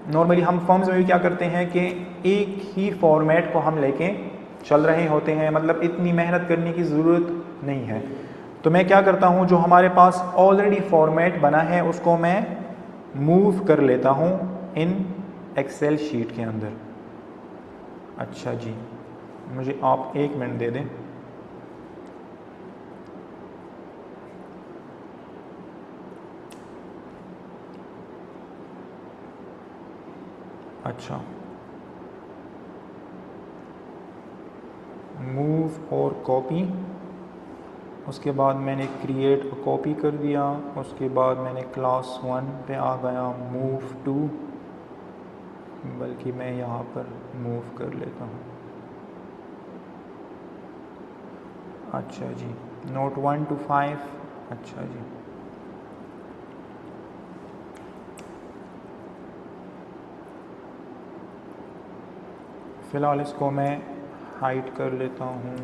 normally हम फॉर्म्स में भी क्या करते हैं कि एक ही फॉर्मेट को हम लेके चल रहे होते हैं, मतलब इतनी मेहनत करने की ज़रूरत नहीं है। तो मैं क्या करता हूँ, जो हमारे पास ऑलरेडी फॉर्मेट बना है उसको मैं मूव कर लेता हूँ इन एक्सेल शीट के अंदर। अच्छा जी, मुझे आप 1 मिनट दे दें। अच्छा, मूव और कॉपी उसके बाद मैंने क्रिएट कॉपी कर दिया, उसके बाद मैंने क्लास 1 पे आ गया, मूव टू, बल्कि मैं यहाँ पर मूव कर लेता हूँ। अच्छा जी, नोट 1 to 5। अच्छा जी, फ़िलहाल इसको मैं हाइड कर लेता हूँ।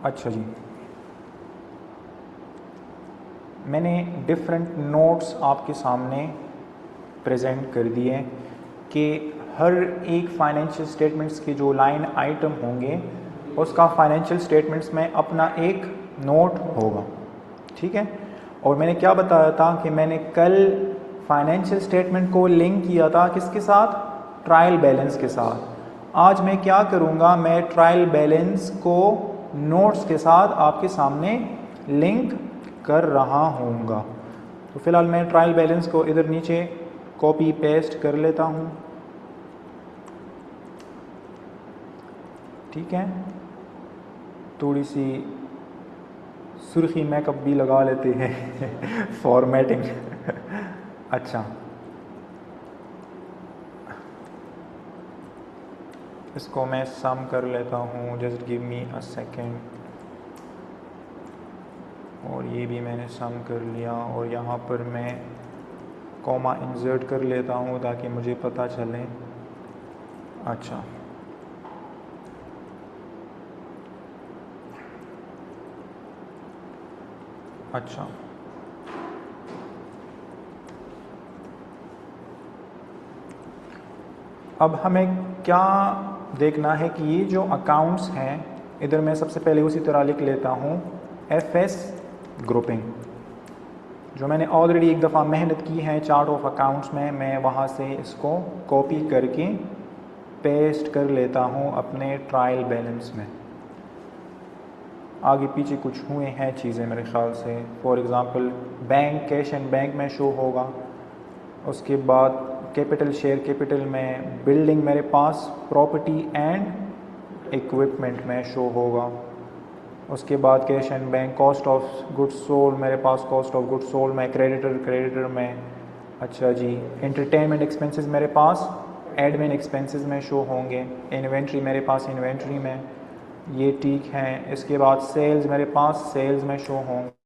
अच्छा जी, मैंने डिफरेंट नोट्स आपके सामने प्रेजेंट कर दिए कि हर एक फाइनेंशियल स्टेटमेंट्स के जो लाइन आइटम होंगे उसका फाइनेंशियल स्टेटमेंट्स में अपना एक नोट होगा, ठीक है। और मैंने क्या बताया था कि मैंने कल फाइनेंशियल स्टेटमेंट को लिंक किया था किसके साथ, ट्रायल बैलेंस के साथ। आज मैं क्या करूँगा, मैं ट्रायल बैलेंस को नोट्स के साथ आपके सामने लिंक कर रहा हूँगा। तो फिलहाल मैं ट्रायल बैलेंस को इधर नीचे कॉपी पेस्ट कर लेता हूँ, ठीक है। थोड़ी सी सुर्खी मेकअप भी लगा लेते हैं फॉर्मेटिंग अच्छा, इसको मैं सम कर लेता हूँ, just give me a second. और ये भी मैंने सम कर लिया, और यहाँ पर मैं कॉमा इंसर्ट कर लेता हूँ ताकि मुझे पता चले। अच्छा, अच्छा, अब हमें क्या देखना है कि ये जो अकाउंट्स हैं, इधर मैं सबसे पहले उसी तरह लिख लेता हूँ एफएस ग्रुपिंग, जो मैंने ऑलरेडी एक दफ़ा मेहनत की है चार्ट ऑफ अकाउंट्स में। मैं वहाँ से इसको कॉपी करके पेस्ट कर लेता हूँ अपने ट्रायल बैलेंस में। आगे पीछे कुछ हुए हैं चीज़ें मेरे ख़्याल से, for example bank, cash and bank में शो होगा। उसके बाद कैपिटल, शेयर कैपिटल में, बिल्डिंग मेरे पास प्रॉपर्टी एंड इक्विपमेंट में शो होगा। उसके बाद cash and bank, cost of goods sold मेरे पास कॉस्ट ऑफ गुड्स सोल्ड में, क्रेडिटर में। अच्छा जी, एंटरटेनमेंट एक्सपेंसेस मेरे पास एडमिन एक्सपेंसेस में शो होंगे। इन्वेंट्री मेरे पास इन्वेंट्री में, ये ठीक है। इसके बाद सेल्स मेरे पास सेल्स में शो होंगे।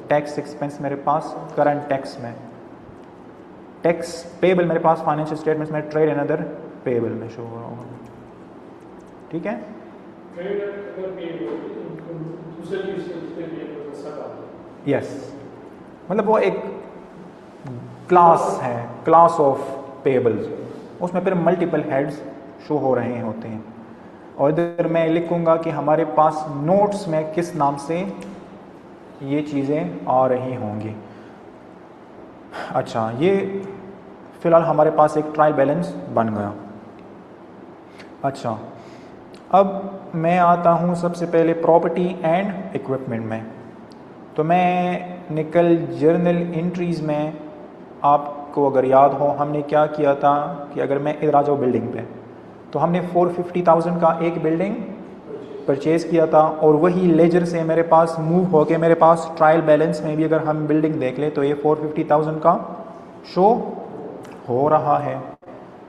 टैक्स एक्सपेंस मेरे पास करंट टैक्स में। टैक्स पेबल मेरे पास फाइनेंशियल स्टेटमेंट्स में ट्रेड एंड अदर पेबल में शो हो रहा होगा, ठीक है। यस, मतलब वो एक क्लास है, क्लास ऑफ पेबल्स, उसमें फिर मल्टीपल हेड्स शो हो रहे होते हैं। और इधर मैं लिखूंगा कि हमारे पास नोट्स में किस नाम से ये चीज़ें आ रही होंगी। अच्छा, ये फ़िलहाल हमारे पास एक ट्रायल बैलेंस बन गया। अच्छा, अब मैं आता हूँ सबसे पहले प्रॉपर्टी एंड इक्विपमेंट में। तो मैं निकल जर्नल एंट्रीज़ में, आपको अगर याद हो हमने क्या किया था कि अगर मैं इधर आ जाऊँ बिल्डिंग पे, तो हमने 450,000 का एक बिल्डिंग परचेज़ किया था, और वही लेजर से मेरे पास मूव होके मेरे पास ट्रायल बैलेंस में भी अगर हम बिल्डिंग देख लें तो ये 450,000 का शो हो रहा है।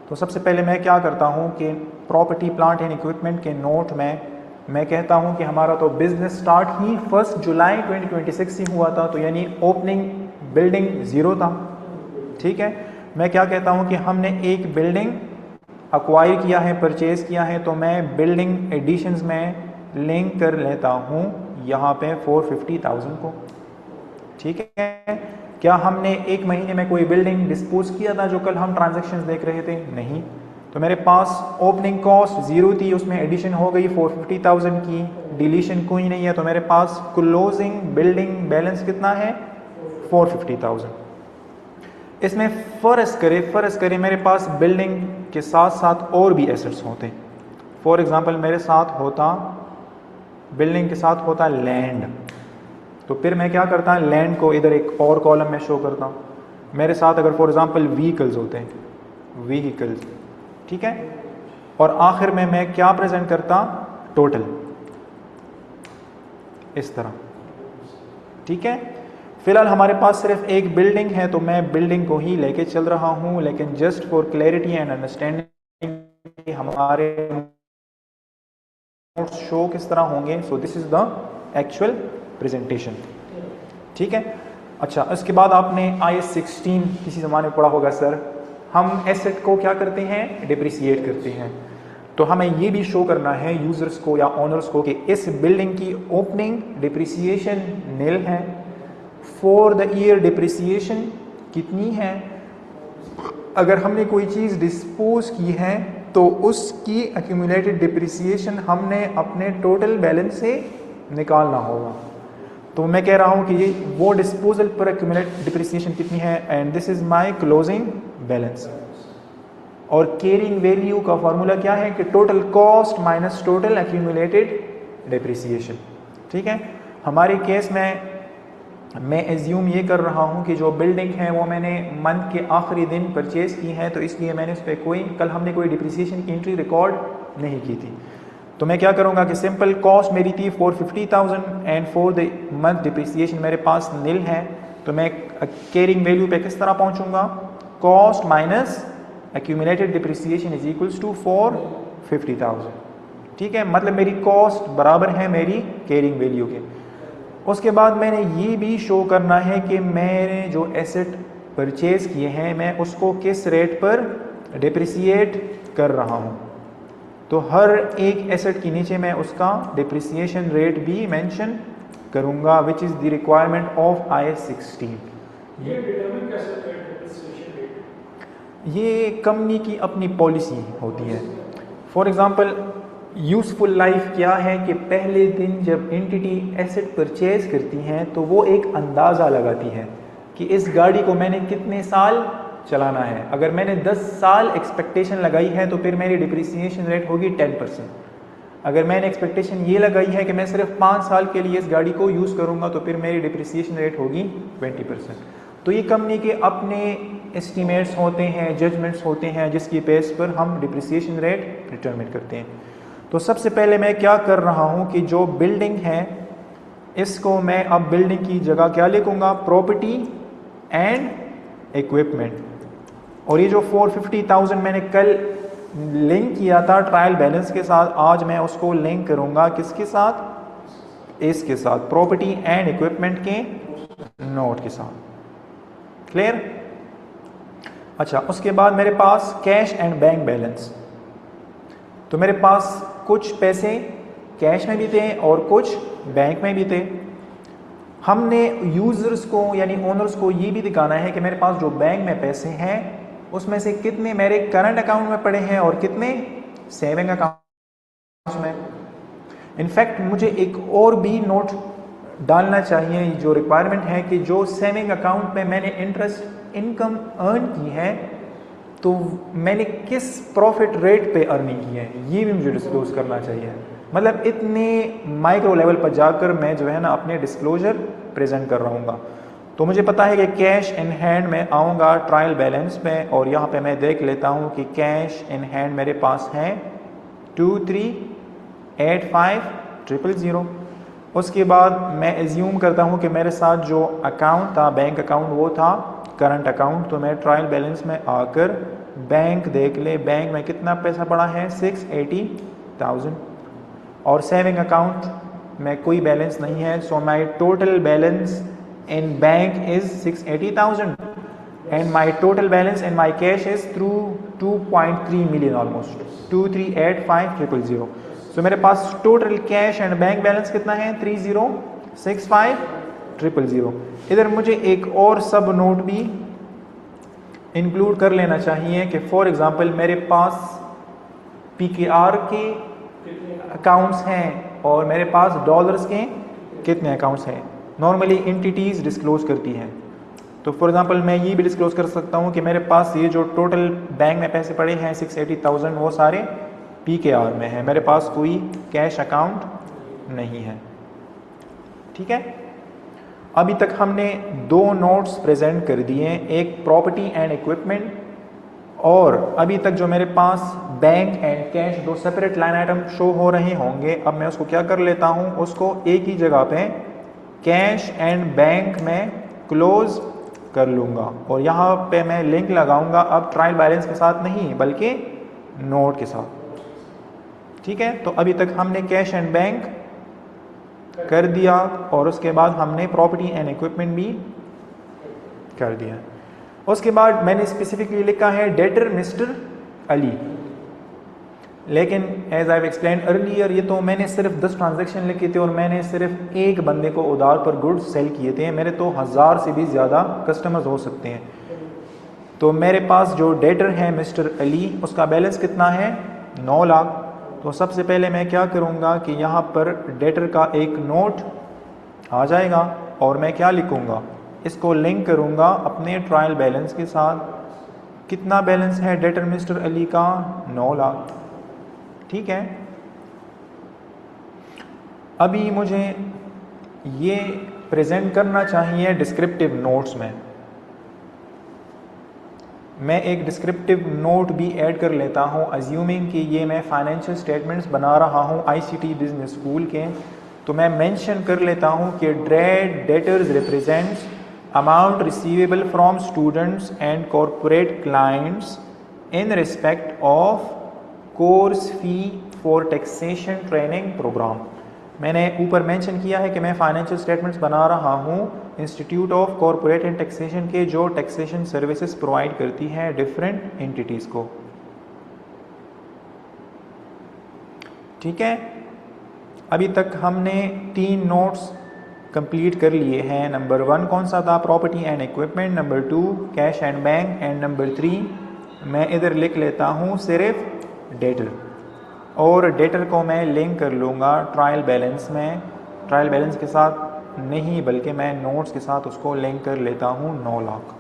तो सबसे पहले मैं क्या करता हूँ कि प्रॉपर्टी, प्लांट एंड इक्विपमेंट के नोट में मैं कहता हूं कि हमारा तो बिजनेस स्टार्ट ही 1 जुलाई 2026 से हुआ था, तो यानी ओपनिंग बिल्डिंग 0 था। ठीक है, मैं क्या कहता हूं कि हमने एक बिल्डिंग अक्वायर किया है, परचेज किया है, तो मैं बिल्डिंग एडिशंस में लिंक कर लेता हूं यहाँ पे 450,000 को। ठीक है, क्या हमने एक महीने में कोई बिल्डिंग डिस्पोज किया था जो कल हम ट्रांजैक्शंस देख रहे थे? नहीं। तो मेरे पास ओपनिंग कॉस्ट 0 थी, उसमें एडिशन हो गई 450,000 की, डिलीशन कोई नहीं है, तो मेरे पास क्लोजिंग बिल्डिंग बैलेंस कितना है? 450,000। इसमें फ़र्ज़ करे मेरे पास बिल्डिंग के साथ साथ और भी एसेट्स होते। फॉर एग्ज़ाम्पल मेरे साथ होता, बिल्डिंग के साथ होता लैंड, तो फिर मैं क्या करता, लैंड को इधर एक और कॉलम में शो करता हूँ। मेरे साथ अगर फॉर एग्ज़ाम्पल व्हीकल्स होते हैं, व्हीकल्स, ठीक है, और आखिर में मैं क्या प्रेजेंट करता? टोटल, इस तरह। ठीक है, फिलहाल हमारे पास सिर्फ एक बिल्डिंग है, तो मैं बिल्डिंग को ही लेके चल रहा हूं, लेकिन just for clarity and understanding हमारे शो किस तरह होंगे। So this is the actual presentation. ठीक है, अच्छा, इसके बाद आपने IAS 16 किसी ज़माने में पढ़ा होगा सर, हम एसेट को क्या करते हैं? डिप्रिसिएट करते हैं। तो हमें ये भी शो करना है यूजर्स को या ओनर्स को कि इस बिल्डिंग की ओपनिंग डिप्रिसिएशन नील है, फॉर द ईयर डिप्रिसिएशन कितनी है, अगर हमने कोई चीज़ डिस्पोज की है तो उसकी एक्यूमुलेटेड डिप्रिसिएशन हमने अपने टोटल बैलेंस से निकालना होगा। तो मैं कह रहा हूँ कि ये वो डिस्पोजल पर एक्यूमुलेटेड डिप्रिसिएशन कितनी है, and this is my closing balance. और कैरिंग वैल्यू का फॉर्मूला क्या है कि total cost minus total accumulated depreciation. ठीक है, हमारे केस में मैं एज्यूम ये कर रहा हूँ कि जो बिल्डिंग है वो मैंने मंथ के आखिरी दिन परचेज की है, तो इसलिए मैंने उस पर कल हमने कोई डिप्रिसिएशन की एंट्री रिकॉर्ड नहीं की थी। तो मैं क्या करूँगा कि सिंपल कॉस्ट मेरी थी 450,000 and for the month depreciation मेरे पास नील है, तो मैं कैरिंग वैल्यू पे किस तरह पहुँचूँगा? Cost minus accumulated depreciation is equals to 450,000। ठीक है, मतलब मेरी कॉस्ट बराबर है मेरी कैरिंग वैल्यू के। उसके बाद मैंने ये भी शो करना है कि मैंने जो एसेट परचेज किए हैं मैं उसको किस रेट पर डिप्रिसिएट कर रहा हूँ। तो हर एक एसेट के नीचे मैं उसका डिप्रिसिएशन रेट भी मेंशन करूँगा, which is the requirement of IAS 16। ये डिटरमिन कैसे करते हैं डिप्रिसिएशन रेट? ये कंपनी की अपनी पॉलिसी होती है। फॉर एग्ज़ाम्पल यूज़फुल लाइफ क्या है कि पहले दिन जब एंटिटी एसेट परचेज करती हैं तो वो एक अंदाज़ा लगाती है कि इस गाड़ी को मैंने कितने साल चलाना है। अगर मैंने 10 साल एक्सपेक्टेशन लगाई है तो फिर मेरी डिप्रिसिएशन रेट होगी 10%। अगर मैंने एक्सपेक्टेशन ये लगाई है कि मैं सिर्फ 5 साल के लिए इस गाड़ी को यूज़ करूँगा तो फिर मेरी डिप्रिसिएशन रेट होगी 20%। तो ये कंपनी के अपने एस्टीमेट्स होते हैं, जजमेंट्स होते हैं, जिसकी बेस पर हम डिप्रिसिएशन रेट डिटरमिन करते हैं। तो सबसे पहले मैं क्या कर रहा हूँ कि जो बिल्डिंग है इसको मैं अब बिल्डिंग की जगह क्या लिखूँगा? Property and equipment. और ये जो 450,000 मैंने कल लिंक किया था ट्रायल बैलेंस के साथ, आज मैं उसको लिंक करूँगा किसके साथ? इसके साथ, प्रॉपर्टी एंड इक्विपमेंट के नोट के साथ। क्लियर? अच्छा, उसके बाद मेरे पास कैश एंड बैंक बैलेंस। तो मेरे पास कुछ पैसे कैश में भी थे और कुछ बैंक में भी थे। हमने यूज़र्स को यानी ओनर्स को ये भी दिखाना है कि मेरे पास जो बैंक में पैसे हैं उसमें से कितने मेरे करंट अकाउंट में पड़े हैं और कितने सेविंग अकाउंट में। इनफैक्ट मुझे एक और भी नोट डालना चाहिए, जो रिक्वायरमेंट है कि जो सेविंग अकाउंट में मैंने इंटरेस्ट इनकम अर्न की है तो मैंने किस प्रॉफिट रेट पे अर्निंग की है, ये भी मुझे डिस्क्लोज करना चाहिए। मतलब इतने माइक्रो लेवल पर जाकर मैं जो है ना अपने डिस्क्लोजर प्रेजेंट कर रहा हूँ। तो मुझे पता है कि कैश इन हैंड में आऊँगा ट्रायल बैलेंस में, और यहाँ पे मैं देख लेता हूँ कि कैश इन हैंड मेरे पास है 2385,000। उसके बाद मैं एज्यूम करता हूँ कि मेरे साथ जो अकाउंट था बैंक अकाउंट वो था करंट अकाउंट। तो मैं ट्रायल बैलेंस में आकर बैंक देख ले, बैंक में कितना पैसा पड़ा है 680,000। और सेविंग अकाउंट में कोई बैलेंस नहीं है. So my total balance in bank is 680,000 and my total balance in my cash is through 2.3 million almost 2385000. So मेरे पास total cash and bank balance कितना है 3065000. इधर मुझे एक और सब नोट भी इंक्लूड कर लेना चाहिए कि फॉर एग्जांपल मेरे पास PKR के अकाउंट्स हैं और मेरे पास डॉलर्स के कितने अकाउंट्स हैं. नॉर्मली एंटिटीज डिस्क्लोज करती हैं. तो फॉर एग्जांपल मैं ये भी डिस्क्लोज कर सकता हूँ कि मेरे पास ये जो टोटल बैंक में पैसे पड़े हैं 680,000 वो सारे PKR में हैं. मेरे पास कोई कैश अकाउंट नहीं है. ठीक है. अभी तक हमने 2 नोट्स प्रेजेंट कर दिए, एक प्रॉपर्टी एंड इक्विपमेंट, और अभी तक जो मेरे पास bank and cash 2 separate line item show हो रहे होंगे. अब मैं उसको क्या कर लेता हूँ, उसको एक ही जगह पे कैश एंड बैंक में क्लोज कर लूँगा और यहाँ पे मैं लिंक लगाऊंगा अब ट्रायल बैलेंस के साथ नहीं बल्कि नोट के साथ. ठीक है. तो अभी तक हमने कैश एंड बैंक कर दिया और उसके बाद हमने प्रॉपर्टी एंड इक्विपमेंट भी कर दिया. उसके बाद मैंने स्पेसिफिकली लिखा है डेटर मिस्टर अली, लेकिन एज आई एक्सप्लेन अर्लियर ये तो मैंने सिर्फ 10 ट्रांजैक्शन लिखे थे और मैंने सिर्फ एक बंदे को उधार पर गुड्स सेल किए थे. मेरे तो 1000 से भी ज़्यादा कस्टमर्स हो सकते हैं. तो मेरे पास जो डेटर है मिस्टर अली उसका बैलेंस कितना है 9 लाख. तो सबसे पहले मैं क्या करूँगा कि यहाँ पर डेटर का एक नोट आ जाएगा और मैं क्या लिखूँगा, इसको लिंक करूँगा अपने ट्रायल बैलेंस के साथ. कितना बैलेंस है डेटर मिस्टर अली का 9 लाख. ठीक है. अभी मुझे ये प्रेजेंट करना चाहिए डिस्क्रिप्टिव नोट्स में. मैं एक डिस्क्रिप्टिव नोट भी ऐड कर लेता हूँ अज्यूमिंग कि ये मैं फाइनेंशियल स्टेटमेंट्स बना रहा हूँ ICT बिजनेस स्कूल के. तो मैं मेंशन कर लेता हूँ कि debtors represents amount receivable from students and corporate clients in respect of course fee for taxation training program. मैंने ऊपर मेंशन किया है कि मैं फाइनेंशियल स्टेटमेंट्स बना रहा हूँ institute of corporate and taxation के, जो टैक्सेशन सर्विसेज प्रोवाइड करती है डिफरेंट एंटिटीज़ को. ठीक है. अभी तक हमने 3 नोट्स कंप्लीट कर लिए हैं. नंबर 1 कौन सा था, property and equipment. Number 2 cash and bank. And number 3 मैं इधर लिख लेता हूँ सिर्फ डेटर, और डेटर को मैं लिंक कर लूँगा ट्रायल बैलेंस में. ट्रायल बैलेंस के साथ नहीं बल्कि मैं नोट्स के साथ उसको लिंक कर लेता हूँ 9 लाख.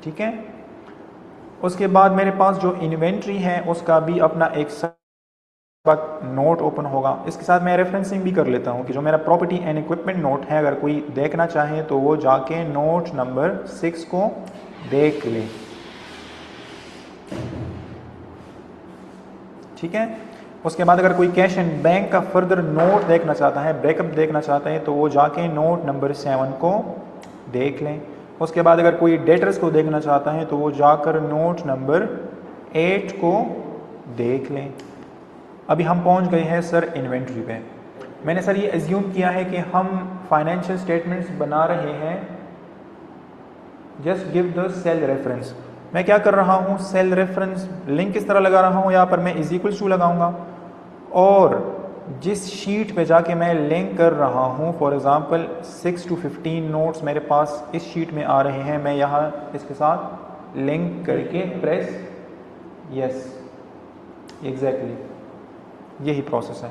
ठीक है. उसके बाद मेरे पास जो इन्वेंट्री है उसका भी अपना एक नोट ओपन होगा. इसके साथ मैं रेफरेंसिंग भी कर लेता हूँ कि जो मेरा प्रॉपर्टी एंड इक्विपमेंट नोट है, अगर कोई देखना चाहे तो वो जाके नोट नंबर 6 को देख ले. ठीक है. उसके बाद अगर कोई कैश एंड बैंक का फर्दर नोट देखना चाहता है, ब्रेकअप देखना चाहता है, तो वो जाके नोट नंबर 7 को देख लें. उसके बाद अगर कोई डेटर्स को देखना चाहता है तो वो जाकर नोट नंबर 8 को देख लें. अभी हम पहुंच गए हैं सर इन्वेंट्री पे. मैंने सर ये एज्यूम किया है कि हम फाइनेंशियल स्टेटमेंट्स बना रहे हैं. Just give the cell reference. मैं क्या कर रहा हूँ, सेल रेफरेंस लिंक किस तरह लगा रहा हूँ, यहाँ पर मैं इज इक्वल्स टू लगाऊंगा और जिस शीट पे जाके मैं लिंक कर रहा हूँ, फॉर एग्जांपल 6 to 15 नोट्स मेरे पास इस शीट में आ रहे हैं, मैं यहाँ इसके साथ लिंक करके प्रेस यस, एग्जैक्टली यही प्रोसेस है.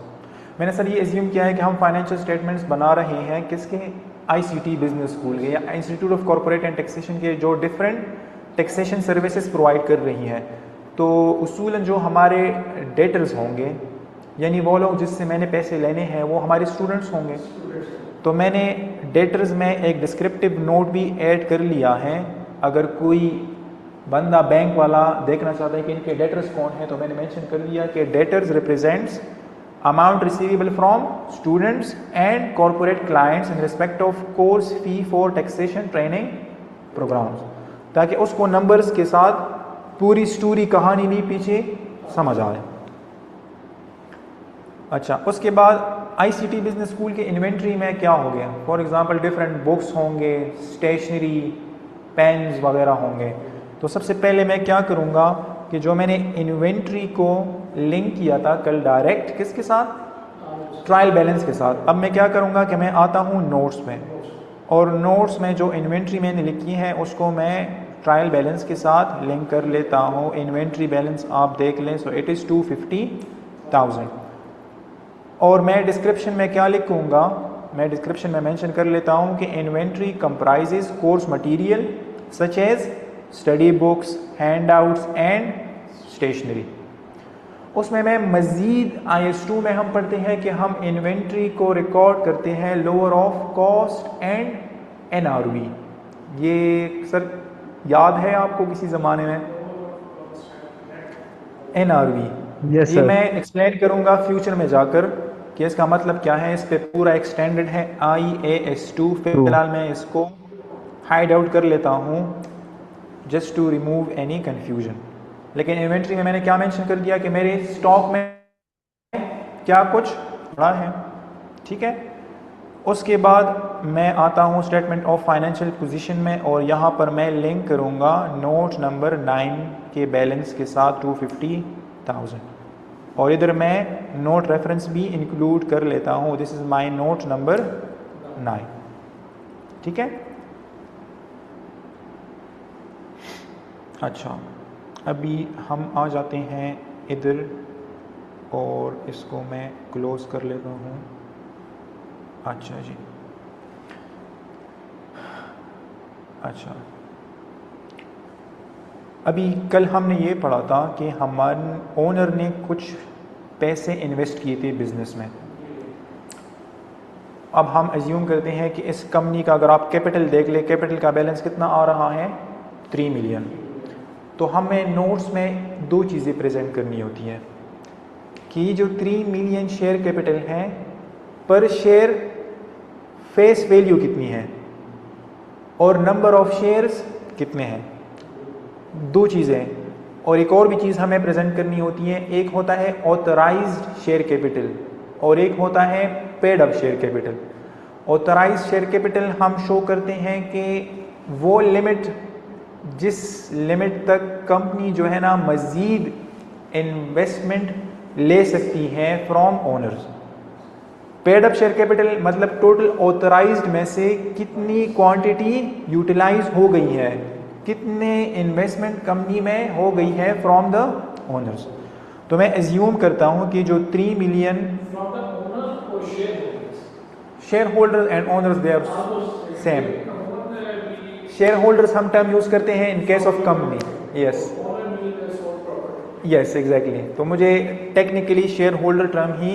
मैंने सर ये एज्यूम किया है कि हम फाइनेंशियल स्टेटमेंट्स बना रहे हैं किसके, ICT बिजनेस स्कूल के या institute of corporate and taxation के, जो डिफरेंट टैक्सेशन सर्विसेज प्रोवाइड कर रही हैं. तो उसूलन जो हमारे डेटर्स होंगे, यानी वो लोग जिससे मैंने पैसे लेने हैं, वो हमारे स्टूडेंट्स होंगे. तो मैंने डेटर्स में एक डिस्क्रिप्टिव नोट भी ऐड कर लिया है. अगर कोई बंदा बैंक वाला देखना चाहता है कि इनके डेटर्स कौन है, तो मैंने मेंशन कर दिया कि debtors represents amount receivable from students and corporate clients in respect of course fee for taxation training programs, ताकि उसको नंबर्स के साथ पूरी स्टोरी कहानी भी पीछे समझ आए. अच्छा, उसके बाद आईसीटी बिजनेस स्कूल के इन्वेंट्री में क्या हो गया, फॉर एग्जांपल डिफरेंट बुक्स होंगे, स्टेशनरी, पेन्स वगैरह होंगे। तो सबसे पहले मैं क्या करूँगा कि जो मैंने इन्वेंट्री को लिंक किया था कल डायरेक्ट किसके साथ, ट्रायल बैलेंस के साथ, अब मैं क्या करूँगा कि मैं आता हूँ नोट्स में, और नोट्स में जो इन्वेंट्री मैंने लिखी है उसको मैं ट्रायल बैलेंस के साथ लिंक कर लेता हूँ। इन्वेंट्री बैलेंस आप देख लें, सो इट इज़ 250,000। और मैं डिस्क्रिप्शन में क्या लिखूँगा, मैं डिस्क्रिप्शन में मेंशन कर लेता हूँ कि inventory comprises course material such as study books, handouts and stationery. उसमें मैं मज़ीद IS2 में हम पढ़ते हैं कि हम इन्वेंट्री को रिकॉर्ड करते हैं lower of cost and NRV। ये सर याद है आपको किसी ज़माने में NRV? यस ये सर। मैं एक्सप्लेन करूँगा फ्यूचर में जाकर कि इसका मतलब क्या है। इस पे पूरा एक्सटेंडेड है IAS2। फिलहाल मैं इसको हाइड आउट कर लेता हूँ just to remove any confusion. लेकिन इन्वेंट्री में मैंने क्या मेंशन कर दिया कि मेरे स्टॉक में क्या कुछ पड़ा है, ठीक है। उसके बाद मैं आता हूँ स्टेटमेंट ऑफ फाइनेंशियल पोजीशन में, और यहाँ पर मैं लिंक करूँगा नोट नंबर 9 के बैलेंस के साथ 250,000, और इधर मैं नोट रेफरेंस भी इंक्लूड कर लेता हूँ। This is my note number 9, ठीक है। अच्छा, अभी हम आ जाते हैं इधर, और इसको मैं क्लोज कर लेता हूँ। अच्छा जी, अच्छा, अभी कल हमने ये पढ़ा था कि हमारे ओनर ने कुछ पैसे इन्वेस्ट किए थे बिज़नेस में। अब हम एज्यूम करते हैं कि इस कंपनी का अगर आप कैपिटल देख ले, कैपिटल का बैलेंस कितना आ रहा है, 3 मिलियन। तो हमें नोट्स में दो चीज़ें प्रेजेंट करनी होती हैं कि जो 3 मिलियन शेयर कैपिटल है, पर शेयर फेस वैल्यू कितनी है और नंबर ऑफ शेयर्स कितने हैं, दो चीज़ें। और एक और भी चीज़ हमें प्रेजेंट करनी होती है, एक होता है ऑथराइज्ड शेयर कैपिटल और एक होता है paid up share capital. Authorised share capital हम शो करते हैं कि वो लिमिट जिस लिमिट तक कंपनी जो है ना मज़ीद इन्वेस्टमेंट ले सकती है from owners. Paid up share capital मतलब टोटल ऑथराइज्ड में से कितनी क्वांटिटी यूटिलाइज हो गई है, कितने इन्वेस्टमेंट कंपनी में हो गई है फ्रॉम द ओनर्स। तो मैं एज्यूम करता हूं कि जो 3 million share holders and owners they are same. Share holders हम टर्म यूज करते हैं in case of company, yes yes exactly. तो मुझे टेक्निकली शेयर होल्डर टर्म ही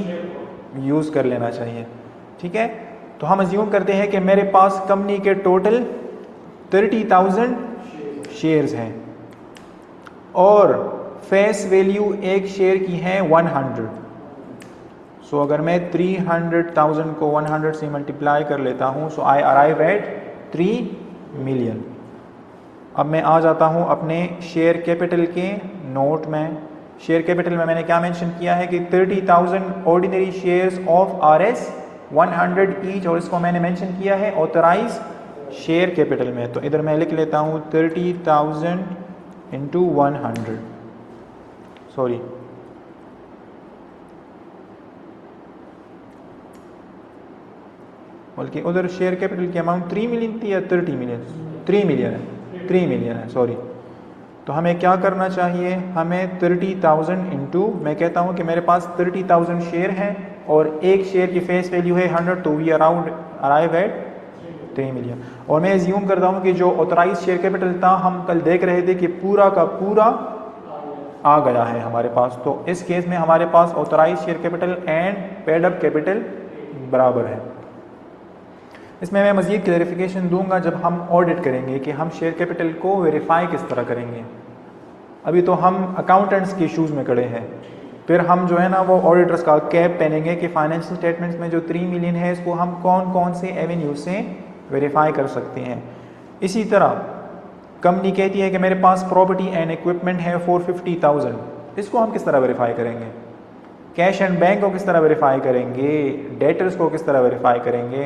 यूज़ कर लेना चाहिए, ठीक है। तो हम अज्यूम करते हैं कि मेरे पास कंपनी के टोटल 30,000 शेयर्स हैं और फेस वैल्यू एक शेयर की है 100। सो अगर मैं 300,000 को 100 से मल्टीप्लाई कर लेता हूँ, सो आई अराइव एट 3 मिलियन। अब मैं आ जाता हूँ अपने शेयर कैपिटल के नोट में। शेयर कैपिटल में मैंने क्या मेंशन किया है कि 30,000 ordinary shares of RS 100 each, और इसको मैंने मेंशन किया है ऑथराइज शेयर कैपिटल में। तो इधर मैं लिख लेता हूँ 30,000 इंटू 100, सॉरी बल्कि उधर शेयर कैपिटल की अमाउंट 3 मिलियन थी या 30 मिलियन, 3 मिलियन है, 3 मिलियन है, सॉरी। तो हमें क्या करना चाहिए, हमें 30,000 इंटू, मैं कहता हूँ कि मेरे पास 30,000 शेयर हैं और एक शेयर की फेस वैल्यू है 100, तो we around arrive at 3 million. और मैं एज्यूम करता हूँ कि जो ऑथराइज शेयर कैपिटल था, हम कल देख रहे थे कि पूरा का पूरा आ गया है हमारे पास। तो इस केस में हमारे पास authorise share capital and paid up capital बराबर है। इसमें मैं मज़ीद क्लैरिफिकेशन दूंगा जब हम ऑडिट करेंगे कि हम शेयर कैपिटल को वेरीफाई किस तरह करेंगे। अभी तो हम अकाउंटेंट्स के शूज़ में खड़े हैं, फिर हम जो है ना वो ऑडिटर्स का कैप पहनेंगे कि फाइनेंशियल स्टेटमेंट्स में जो 3 मिलियन है इसको हम कौन कौन से एवेन्यू से वेरीफाई कर सकते हैं। इसी तरह कंपनी कहती है कि मेरे पास प्रॉपर्टी एंड इक्विपमेंट है 450,000, इसको हम किस तरह वेरीफाई करेंगे। कैश एंड बैंक को किस तरह वेरीफाई करेंगे, डेटर्स को किस तरह वेरीफाई करेंगे।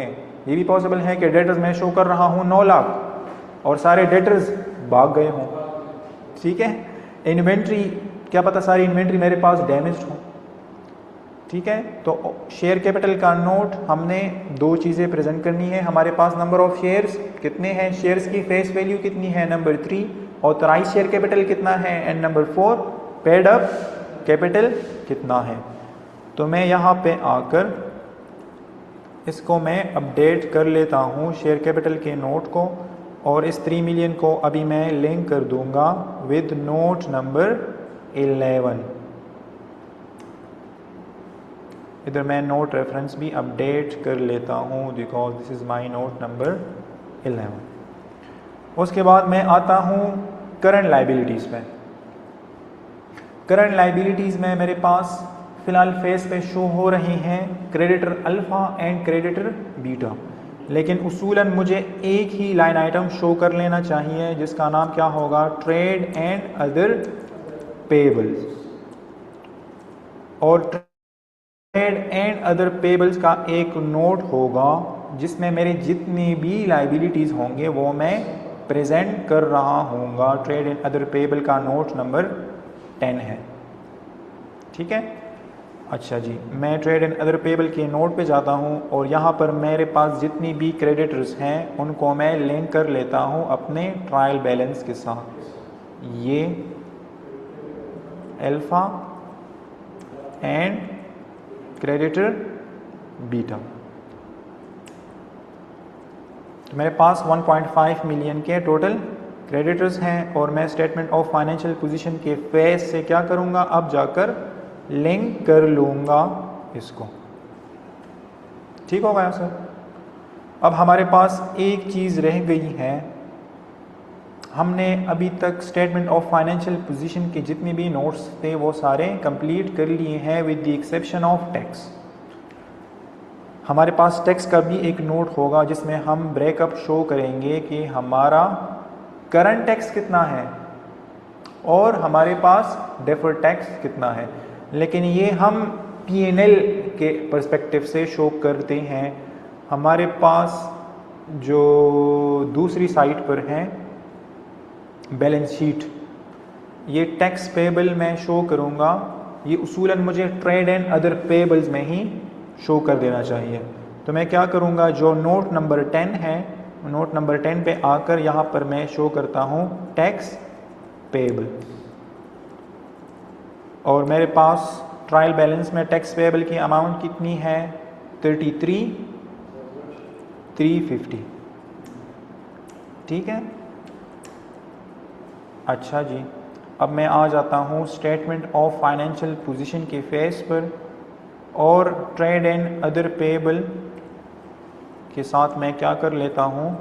ये भी पॉसिबल है कि डेटर्स मैं शो कर रहा हूँ 9 लाख और सारे डेटर्स भाग गए हों, ठीक है। इन्वेंट्री, क्या पता सारी इन्वेंट्री मेरे पास डैमेज्ड हो, ठीक है। तो शेयर कैपिटल का नोट हमने दो चीज़ें प्रेजेंट करनी है। हमारे पास नंबर ऑफ शेयर्स कितने हैं, शेयर्स की फेस वैल्यू कितनी है, नंबर 3, ऑथराइज शेयर कैपिटल कितना है, and number 4 paid up capital कितना है। तो मैं यहाँ पे आकर इसको मैं अपडेट कर लेता हूँ शेयर कैपिटल के नोट को, और इस 3 मिलियन को अभी मैं लिंक कर दूंगा विद नोट नंबर 11। इधर मैं नोट रेफरेंस भी अपडेट कर लेता हूँ because this is my note number 11। उसके बाद मैं आता हूँ करंट लाइबिलिटीज़ पे। करंट लाइबिलिटीज़ में मेरे पास फ़िलहाल फेस पे शो हो रही हैं creditor alpha and creditor beta, लेकिन उसूलन मुझे एक ही लाइन आइटम शो कर लेना चाहिए जिसका नाम क्या होगा, ट्रेड एंड अदर पेबल्स। और ट्रेड एंड अदर पेबल्स का एक नोट होगा जिसमें मेरे जितनी भी लाइबिलिटीज़ होंगे वो मैं प्रेजेंट कर रहा हूँगा। ट्रेड एंड अदर पेबल का नोट नंबर 10 है, ठीक है। अच्छा जी, मैं ट्रेड एंड अदर पेबल के नोट पे जाता हूँ और यहाँ पर मेरे पास जितनी भी क्रेडिटर्स हैं उनको मैं लिंक कर लेता हूँ अपने ट्रायल बैलेंस के साथ। ये अल्फ़ा एंड क्रेडिटर बीटा। तो मेरे पास 1.5 मिलियन के टोटल क्रेडिटर्स हैं और मैं स्टेटमेंट ऑफ फाइनेंशियल पोजीशन के फेस से क्या करूँगा, अब जाकर लिंक कर लूँगा इसको, ठीक हो गया सर। अब हमारे पास एक चीज़ रह गई है, हमने अभी तक स्टेटमेंट ऑफ फाइनेंशियल पोजीशन के जितने भी नोट्स थे वो सारे कंप्लीट कर लिए हैं with the exception of tax. हमारे पास टैक्स का भी एक नोट होगा जिसमें हम ब्रेकअप शो करेंगे कि हमारा करंट टैक्स कितना है और हमारे पास डेफर्ड टैक्स कितना है, लेकिन ये हम P&L के पर्सपेक्टिव से शो करते हैं। हमारे पास जो दूसरी साइट पर है बैलेंस शीट, ये टैक्स पेबल में शो करूँगा, ये उसूलन मुझे ट्रेड एंड अदर पेबल्स में ही शो कर देना चाहिए। तो मैं क्या करूँगा, जो नोट नंबर 10 है, नोट नंबर 10 पे आकर यहाँ पर मैं शो करता हूँ टैक्स पेबल, और मेरे पास ट्रायल बैलेंस में टैक्स पेबल की अमाउंट कितनी है, 33,350, ठीक है। अच्छा जी, अब मैं आ जाता हूँ स्टेटमेंट ऑफ फाइनेंशियल पोजीशन के फेस पर, और ट्रेड एंड अदर पेबल के साथ मैं क्या कर लेता हूँ,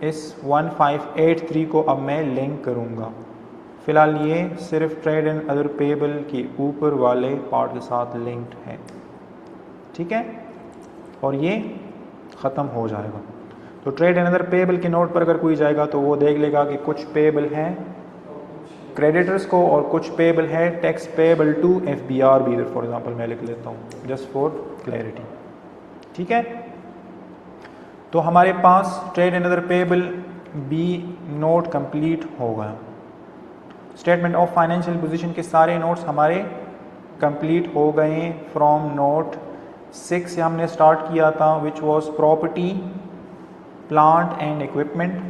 इस 1583 को अब मैं लिंक करूँगा। फ़िलहाल ये सिर्फ ट्रेड एंड अदर पेबल के ऊपर वाले पार्ट के साथ लिंक्ड है, ठीक है, और ये ख़त्म हो जाएगा। तो ट्रेड एंड अदर पेबल के नोट पर अगर कोई जाएगा तो वो देख लेगा कि कुछ पेबल हैं क्रेडिटर्स को और कुछ पेबल है टैक्स पेबल टू FBR भी, फॉर एग्जांपल मैं लिख लेता हूँ जस्ट फॉर क्लैरिटी, ठीक है। तो हमारे पास trade and other payable B note complete हो गया। स्टेटमेंट ऑफ फाइनेंशियल पोजीशन के सारे नोट्स हमारे कंप्लीट हो गए। फ्रॉम नोट 6 से हमने स्टार्ट किया था which was property plant and equipment.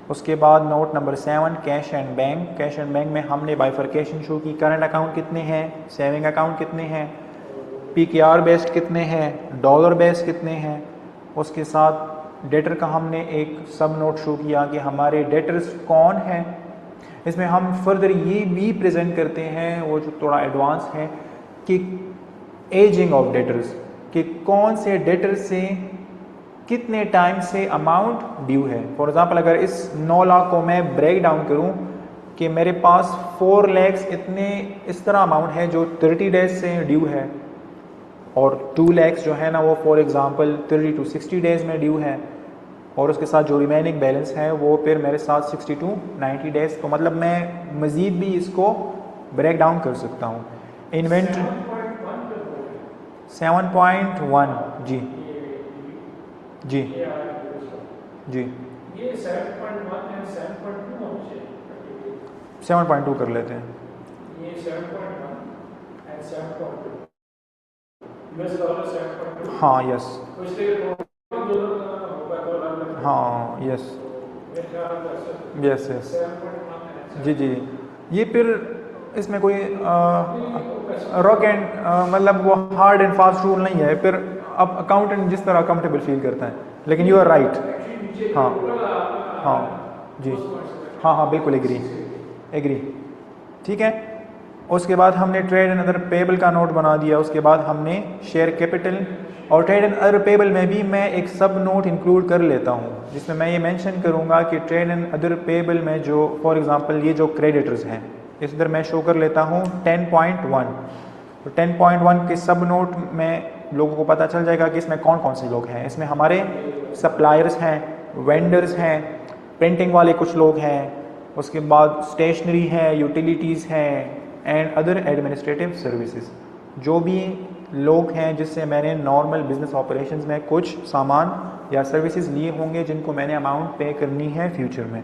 उसके बाद note number 7 cash and bank. Cash and bank में हमने बाइफर्केशन शो की, करंट अकाउंट कितने हैं, सेविंग अकाउंट कितने हैं, PKR बेस्ड कितने हैं, डॉलर बेस्ड कितने हैं। उसके साथ डेटर का हमने एक सब नोट शो किया कि हमारे डेटर्स कौन हैं। इसमें हम फर्दर ये भी प्रेजेंट करते हैं, वो जो थोड़ा एडवांस है, कि एजिंग ऑफ डेटर्स, कि कौन से डेटर से कितने टाइम से अमाउंट ड्यू है। फॉर एग्जांपल अगर इस 9 लाख को मैं ब्रेक डाउन करूं कि मेरे पास 4 लाख इतने इस तरह अमाउंट है जो 30 डेज से ड्यू है, और 2 लाख जो है ना वो फॉर एग्जांपल 30 to 60 डेज में ड्यू है, और उसके साथ जो रिमेनिंग बैलेंस है वो फिर मेरे साथ 60 to 90 डेज। तो मतलब मैं मज़ीद भी इसको ब्रेक डाउन कर सकता हूँ। इन्वेंट्री 7.1 जी जी ये आ रहा है जी ये 7.1 एंड 7.2 होना चाहिए 7.2 कर लेते हैं। ये 7.1 एंड 7.2 यूएस डॉलर 7.2 हाँ यस तो इसलिए $2 होगा $, हाँ यस मेरे ख्याल से यस यस 7.1 जी जी ये फिर इसमें कोई रॉक एंड मतलब वो हार्ड एंड फास्ट रूल नहीं है फिर अब अकाउंटेंट जिस तरह कंफर्टेबल फील करता है लेकिन यू आर राइट हाँ हाँ जी हाँ हाँ बिल्कुल एग्री एग्री ठीक है। उसके बाद हमने ट्रेड एंड अदर पेबल का नोट बना दिया। उसके बाद हमने शेयर कैपिटल और ट्रेड एंड अदर पेबल में भी मैं एक सब नोट इंक्लूड कर लेता हूँ जिसमें मैं ये मेंशन करूँगा कि ट्रेड एंड अदर पेबल में जो फॉर एग्जांपल ये जो क्रेडिटर्स हैं इस इधर मैं शो कर लेता हूँ 10.1। तो 10.1 के सब नोट में लोगों को पता चल जाएगा कि इसमें कौन कौन से लोग हैं। इसमें हमारे सप्लायर्स हैं, वेंडर्स हैं, प्रिंटिंग वाले कुछ लोग हैं, उसके बाद स्टेशनरी है, यूटिलिटीज़ हैं एंड अदर एडमिनिस्ट्रेटिव सर्विसेज। जो भी लोग हैं जिससे मैंने नॉर्मल बिजनेस ऑपरेशंस में कुछ सामान या सर्विसेज लिए होंगे जिनको मैंने अमाउंट पे करनी है फ्यूचर में।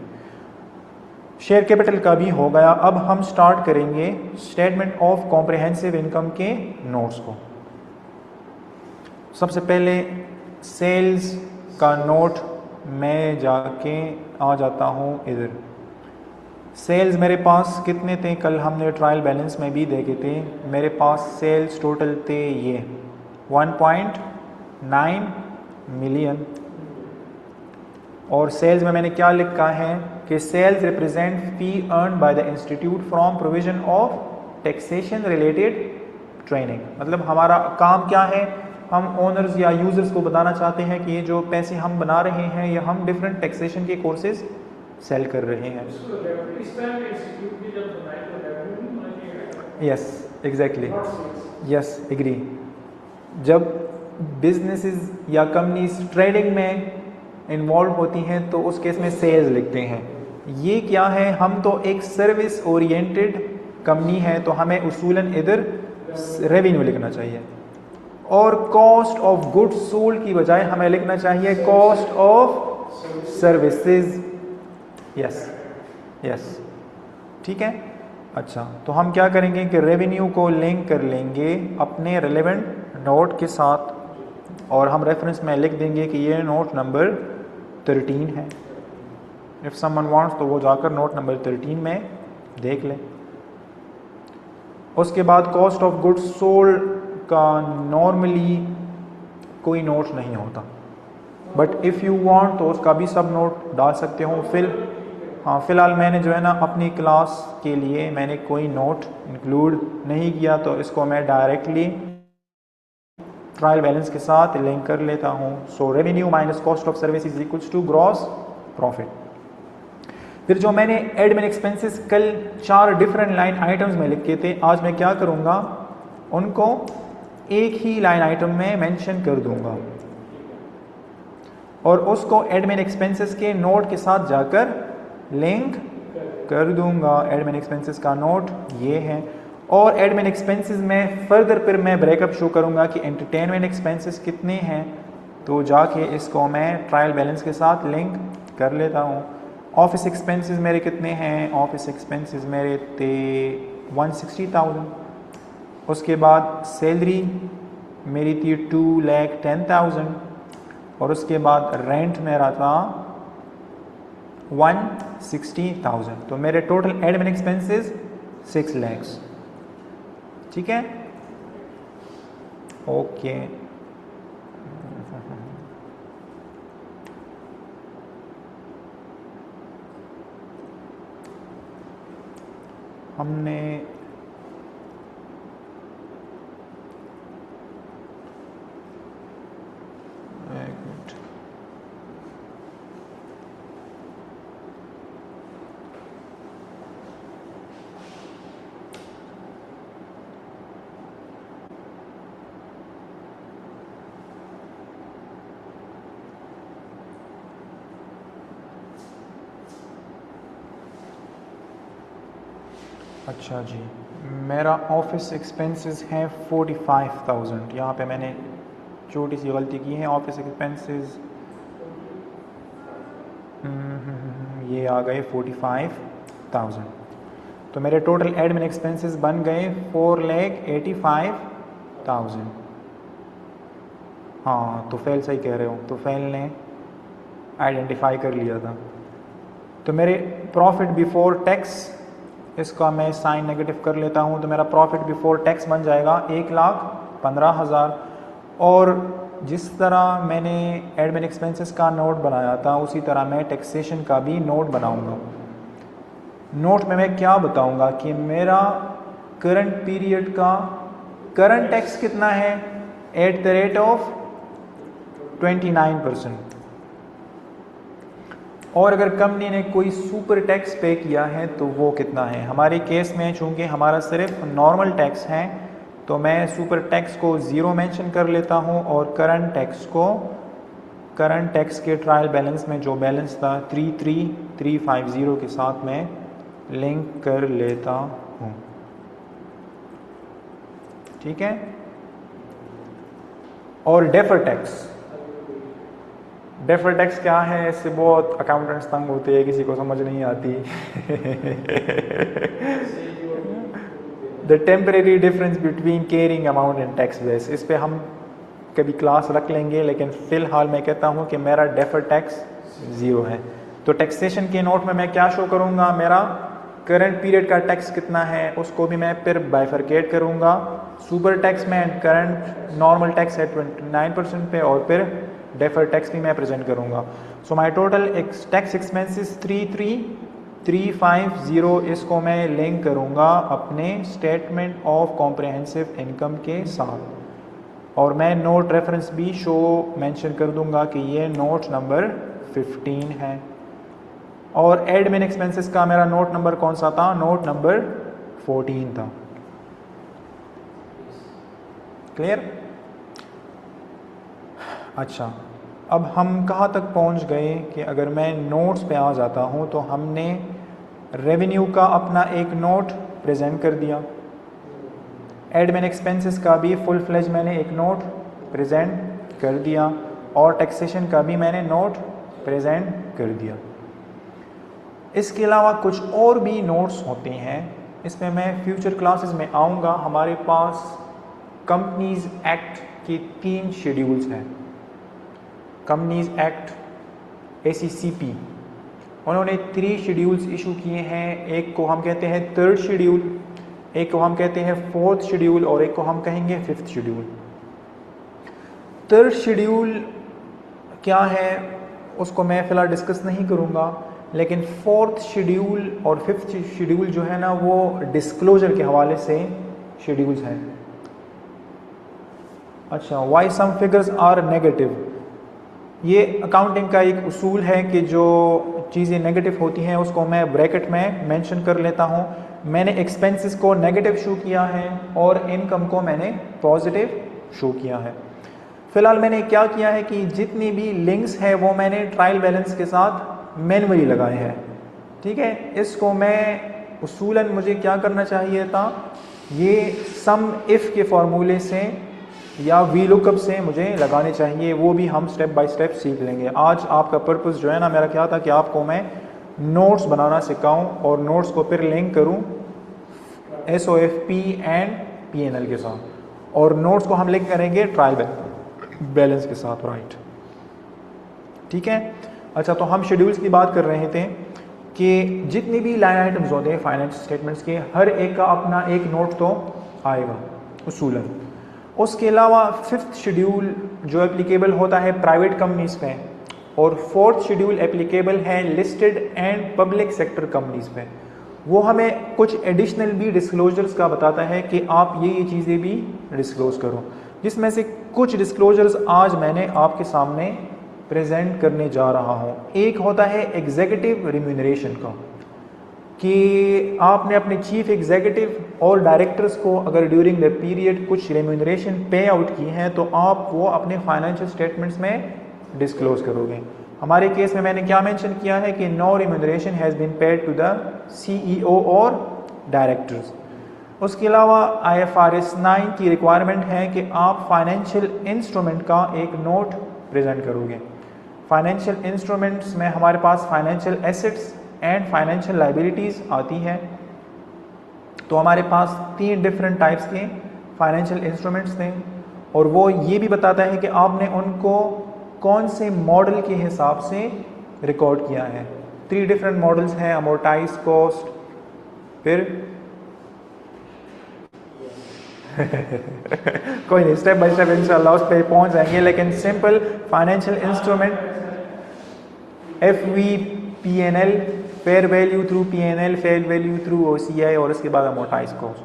शेयर कैपिटल का भी हो गया। अब हम स्टार्ट करेंगे स्टेटमेंट ऑफ कॉम्प्रिहेंसिव इनकम के नोट्स को। सबसे पहले सेल्स का नोट मैं जाके आ जाता हूँ इधर। सेल्स मेरे पास कितने थे कल हमने ट्रायल बैलेंस में भी देखे थे। मेरे पास सेल्स टोटल थे ये 1.9 मिलियन। और सेल्स में मैंने क्या लिखा है कि sales represent fee earn by the institute from provision of taxation related training. मतलब हमारा काम क्या है, हम ओनर्स या यूजर्स को बताना चाहते हैं कि ये जो पैसे हम बना रहे हैं या हम डिफरेंट टैक्सेशन के कोर्सेज सेल कर रहे हैं। इस टाइम इंस्टीट्यूट की जब बनाई तो रेवेन्यू नहीं होना चाहिए। Yes exactly not sales. Yes agree. जब बिजनेसेस या कंपनीज ट्रेडिंग में इन्वॉल्व होती हैं तो उस केस में सेल्स लिखते हैं। ये क्या है, हम तो एक सर्विस ओरिएंटेड कंपनी है तो हमें उसूलन इधर रेवेन्यू लिखना चाहिए और कॉस्ट ऑफ गुड्स सोल्ड की बजाय हमें लिखना चाहिए cost of services. Yes yes ठीक है। अच्छा तो हम क्या करेंगे कि रेवेन्यू को लिंक कर लेंगे अपने रिलेवेंट नोट के साथ और हम रेफरेंस में लिख देंगे कि ये नोट नंबर 13 है। इफ़ समवन वांट्स तो वो जाकर नोट नंबर 13 में देख ले। उसके बाद कॉस्ट ऑफ गुड्स सोल्ड का नॉर्मली कोई नोट नहीं होता, बट इफ़ यू वांट तो उसका भी सब नोट डाल सकते हो। फ़िलहाल मैंने जो है ना अपनी क्लास के लिए मैंने कोई नोट इंक्लूड नहीं किया तो इसको मैं डायरेक्टली ट्रायल बैलेंस के साथ लिंक कर लेता हूँ। So revenue minus cost of service is equals to gross profit. फिर जो मैंने एडमिन एक्सपेंसेस कल 4 डिफरेंट लाइन आइटम्स में लिखे थे, आज मैं क्या करूँगा उनको एक ही लाइन आइटम में मेंशन कर दूंगा और उसको एडमिन एक्सपेंसेस के नोट के साथ जाकर लिंक कर दूंगा। एडमिन एक्सपेंसेस का नोट ये है और एडमिन एक्सपेंसेस में फर्दर फिर मैं ब्रेकअप शो करूंगा कि एंटरटेनमेंट एक्सपेंसेस कितने हैं, तो जाके इसको मैं ट्रायल बैलेंस के साथ लिंक कर लेता हूँ। ऑफिस एक्सपेंसेस मेरे कितने हैं, ऑफिस एक्सपेंसेस मेरे थे 160,000। उसके बाद सैलरी मेरी थी 2,10,000 और उसके बाद रेंट मेरा था 160,000। तो मेरे टोटल एडमिन एक्सपेंसेस 6 lakhs। ठीक है ओके। हमने एक मिनट अच्छा जी मेरा ऑफिस एक्सपेंसेस हैं 45,000। यहाँ पे मैंने छोटी सी गलती की है। ऑफिस एक्सपेंसेस ये आ गए 45,000। तो मेरे टोटल एडमिन एक्सपेंसेस बन गए 4,85,000। हाँ तो फेल सही कह रहे हो, तो फेल ने आइडेंटिफाई कर लिया था। तो मेरे प्रॉफिट बिफोर टैक्स, इसका मैं साइन नेगेटिव कर लेता हूँ, तो मेरा प्रॉफिट बिफोर टैक्स बन जाएगा 1,15,000। और जिस तरह मैंने एडमिन एक्सपेंसेस का नोट बनाया था उसी तरह मैं टैक्सेशन का भी नोट बनाऊंगा। नोट में मैं क्या बताऊंगा कि मेरा करंट पीरियड का करंट टैक्स कितना है एट द रेट ऑफ 29%। और अगर कंपनी ने कोई सुपर टैक्स पे किया है तो वो कितना है। हमारे केस में चूंकि हमारा सिर्फ नॉर्मल टैक्स है तो मैं सुपर टैक्स को 0 मेंशन कर लेता हूँ और करंट टैक्स को करंट टैक्स के ट्रायल बैलेंस में जो बैलेंस था 33,350 के साथ में लिंक कर लेता हूँ। ठीक है। और डेफर टैक्स, डेफर टैक्स क्या है, इससे बहुत अकाउंटेंट्स तंग होते हैं, किसी को समझ नहीं आती। The temporary difference between caring amount and tax base, इस पे हम कभी क्लास रख लेंगे, लेकिन फ़िलहाल मैं कहता हूँ कि मेरा डेफर टैक्स 0 है। तो टैक्सेशन के नोट में मैं क्या शो करूँगा, मेरा करंट पीरियड का टैक्स कितना है उसको भी मैं फिर बाइफरकेट करूँगा। सुपर टैक्स में करंट नॉर्मल टैक्स है 29% पे और फिर डेफर टैक्स भी मैं प्रेजेंट करूँगा। सो माई टोटल टैक्स एक्सपेंसेस 33,350, इसको मैं लिंक करूँगा अपने स्टेटमेंट ऑफ कॉम्प्रिहेंसिव इनकम के साथ और मैं नोट रेफरेंस भी शो मेंशन कर दूँगा कि ये नोट नंबर 15 है। और एडमिन एक्सपेंसेस का मेरा नोट नंबर कौन सा था, नोट नंबर 14 था। क्लियर। अच्छा, अब हम कहाँ तक पहुँच गए कि अगर मैं नोट्स पे आ जाता हूँ तो हमने रेवेन्यू का अपना एक नोट प्रेजेंट कर दिया, एडमिन एक्सपेंसेस का भी फुल फ्लेज मैंने एक नोट प्रेजेंट कर दिया और टैक्सेशन का भी मैंने नोट प्रेजेंट कर दिया। इसके अलावा कुछ और भी नोट्स होते हैं, इसमें मैं फ्यूचर क्लासेस में आऊँगा। हमारे पास कंपनीज एक्ट के 3 शेड्यूल्स हैं। कंपनीज एक्ट ACCP, उन्होंने 3 शेड्यूल्स इशू किए हैं। एक को हम कहते हैं 3rd शेड्यूल, एक को हम कहते हैं 4th शेड्यूल और एक को हम कहेंगे 5th शेड्यूल। 3rd शेड्यूल क्या है उसको मैं फ़िलहाल डिस्कस नहीं करूँगा, लेकिन 4th शेड्यूल और 5th शेड्यूल जो है ना वो डिस्क्लोजर के हवाले से शेड्यूल्स हैं। अच्छा, why some figures are negative, ये अकाउंटिंग का एक उसूल है कि जो चीज़ें नेगेटिव होती हैं उसको मैं ब्रैकेट में मेंशन कर लेता हूँ। मैंने एक्सपेंसेस को नेगेटिव शो किया है और इनकम को मैंने पॉजिटिव शो किया है। फ़िलहाल मैंने क्या किया है कि जितनी भी लिंक्स है वो मैंने ट्रायल बैलेंस के साथ मैन्युअली लगाए हैं। ठीक है, इसको मैं उसूलन मुझे क्या करना चाहिए था, ये सम इफ़ के फॉर्मूले से या वी लुकअप से मुझे लगाने चाहिए, वो भी हम स्टेप बाय स्टेप सीख लेंगे। आज आपका पर्पस जो है ना मेरा क्या था कि आपको मैं नोट्स बनाना सिखाऊं और नोट्स को फिर लिंक करूं SOFP एंड P&L के साथ, और नोट्स को हम लिंक करेंगे ट्रायल बैलेंस के साथ। राइट, ठीक है। अच्छा, तो हम शेड्यूल्स की बात कर रहे थे कि जितनी भी लाइन आइटम्स होते हैं फाइनेंस स्टेटमेंट्स के, हर एक का अपना एक नोट तो आएगा उसूलन। उसके अलावा 5th शेड्यूल जो एप्लीकेबल होता है प्राइवेट कंपनीज पे और 4th शेड्यूल एप्लीकेबल है listed and public sector companies पे। वो हमें कुछ एडिशनल भी डिस्क्लोजर्स का बताता है कि आप ये चीज़ें भी डिस्क्लोज करो, जिसमें से कुछ डिस्क्लोजर्स आज मैंने आपके सामने प्रेजेंट करने जा रहा हूँ। एक होता है एग्जीक्यूटिव रिम्यूनरेशन का, कि आपने अपने चीफ एग्जीक्यूटिव और डायरेक्टर्स को अगर ड्यूरिंग द पीरियड कुछ रेम्यूनरेशन पे आउट की हैं तो आप वो अपने फाइनेंशियल स्टेटमेंट्स में डिस्क्लोज करोगे। हमारे केस में मैंने क्या मेंशन किया है कि no remuneration has been paid to the CEO और डायरेक्टर्स। उसके अलावा IFRS 9 की रिक्वायरमेंट है कि आप फाइनेंशियल इंस्ट्रूमेंट का एक नोट प्रेजेंट करोगे। फाइनेंशियल इंस्ट्रूमेंट्स में हमारे पास financial assets and financial liabilities आती है। तो हमारे पास 3 डिफरेंट टाइप्स के फाइनेंशियल इंस्ट्रूमेंट्स थे और वो ये भी बताता है कि आपने उनको कौन से मॉडल के हिसाब से रिकॉर्ड किया है। 3 डिफरेंट मॉडल्स हैं, अमोर्टाइज कॉस्ट, फिर कोई नहीं, स्टेप बाय स्टेप इंशाल्लाह उस पर पहुंच जाएंगे। लेकिन simple financial instrument FVPNL, fair value through PNL, fair value through OCI और उसके बाद अमोर्टाइज कॉस्ट।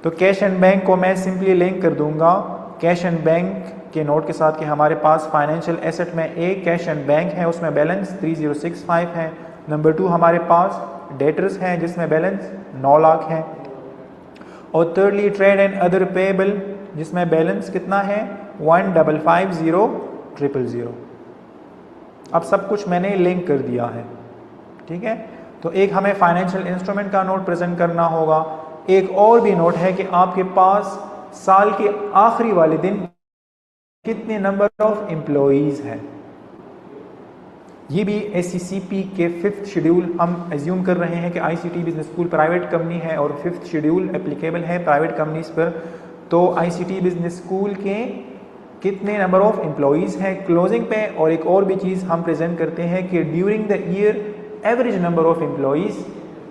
तो कैश एंड बैंक को मैं सिंपली लिंक कर दूंगा कैश एंड बैंक के नोट के साथ कि हमारे पास फाइनेंशियल एसेट में एक कैश एंड बैंक है, उसमें बैलेंस 3065 है। नंबर 2 हमारे पास डेटर्स हैं जिसमें बैलेंस 9 लाख है। और thirdly trade and other payable जिसमें बैलेंस कितना है 1550000। अब सब कुछ मैंने लिंक कर दिया है, ठीक है। तो एक हमें फाइनेंशियल इंस्ट्रूमेंट का नोट प्रेजेंट करना होगा। एक और भी नोट है कि आपके पास साल के आखिरी वाले दिन कितने नंबर ऑफ एम्प्लॉइज हैं। ये भी SCCP के 5th शेड्यूल हम एज्यूम कर रहे हैं कि ICT business school private company है और 5th शेड्यूल एप्लीकेबल है प्राइवेट कंपनीज पर। तो ICT बिजनेस स्कूल के कितने नंबर ऑफ एम्प्लॉइज़ हैं क्लोजिंग पे। और एक और भी चीज़ हम प्रेजेंट करते हैं कि during the year average number of employees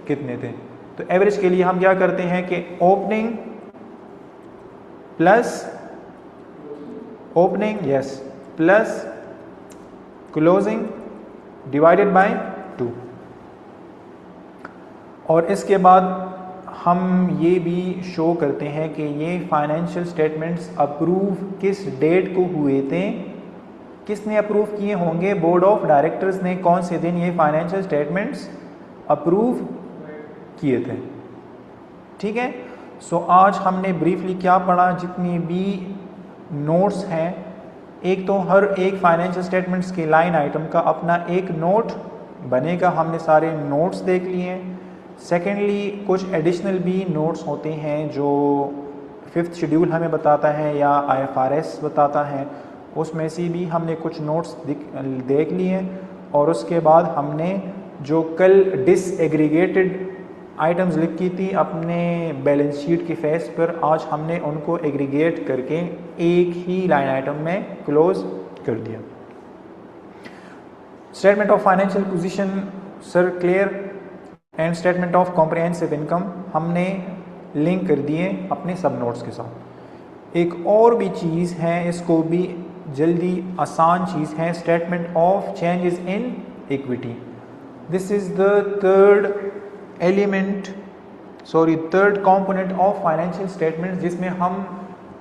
कितने थे। तो एवरेज के लिए हम क्या करते हैं कि opening plus closing divided by 2। और इसके बाद हम ये भी शो करते हैं कि ये फाइनेंशियल स्टेटमेंट्स अप्रूव किस डेट को हुए थे, किसने अप्रूव किए होंगे, बोर्ड ऑफ डायरेक्टर्स ने कौन से दिन ये फाइनेंशियल स्टेटमेंट्स अप्रूव किए थे, ठीक है। सो आज हमने ब्रीफली क्या पढ़ा, जितनी भी नोट्स हैं, एक तो हर एक फाइनेंशियल स्टेटमेंट्स के लाइन आइटम का अपना एक नोट बनेगा, हमने सारे नोट्स देख लिए हैं। सेकेंडली कुछ एडिशनल भी नोट्स होते हैं जो 5th शेड्यूल हमें बताता है या IFRS बताता है, उसमें से भी हमने कुछ नोट्स देख लिए। और उसके बाद हमने जो कल डिसएग्रीगेटेड आइटम्स लिखी थी अपने बैलेंस शीट के फेस पर, आज हमने उनको एग्रीगेट करके एक ही लाइन आइटम में क्लोज कर दिया। Statement of financial position sir clear and statement of comprehensive income हमने लिंक कर दिए अपने सब नोट्स के साथ। एक और भी चीज़ है, इसको भी जल्दी आसान चीज़ है, statement of changes in equity. This is the third component of financial statement, जिसमें हम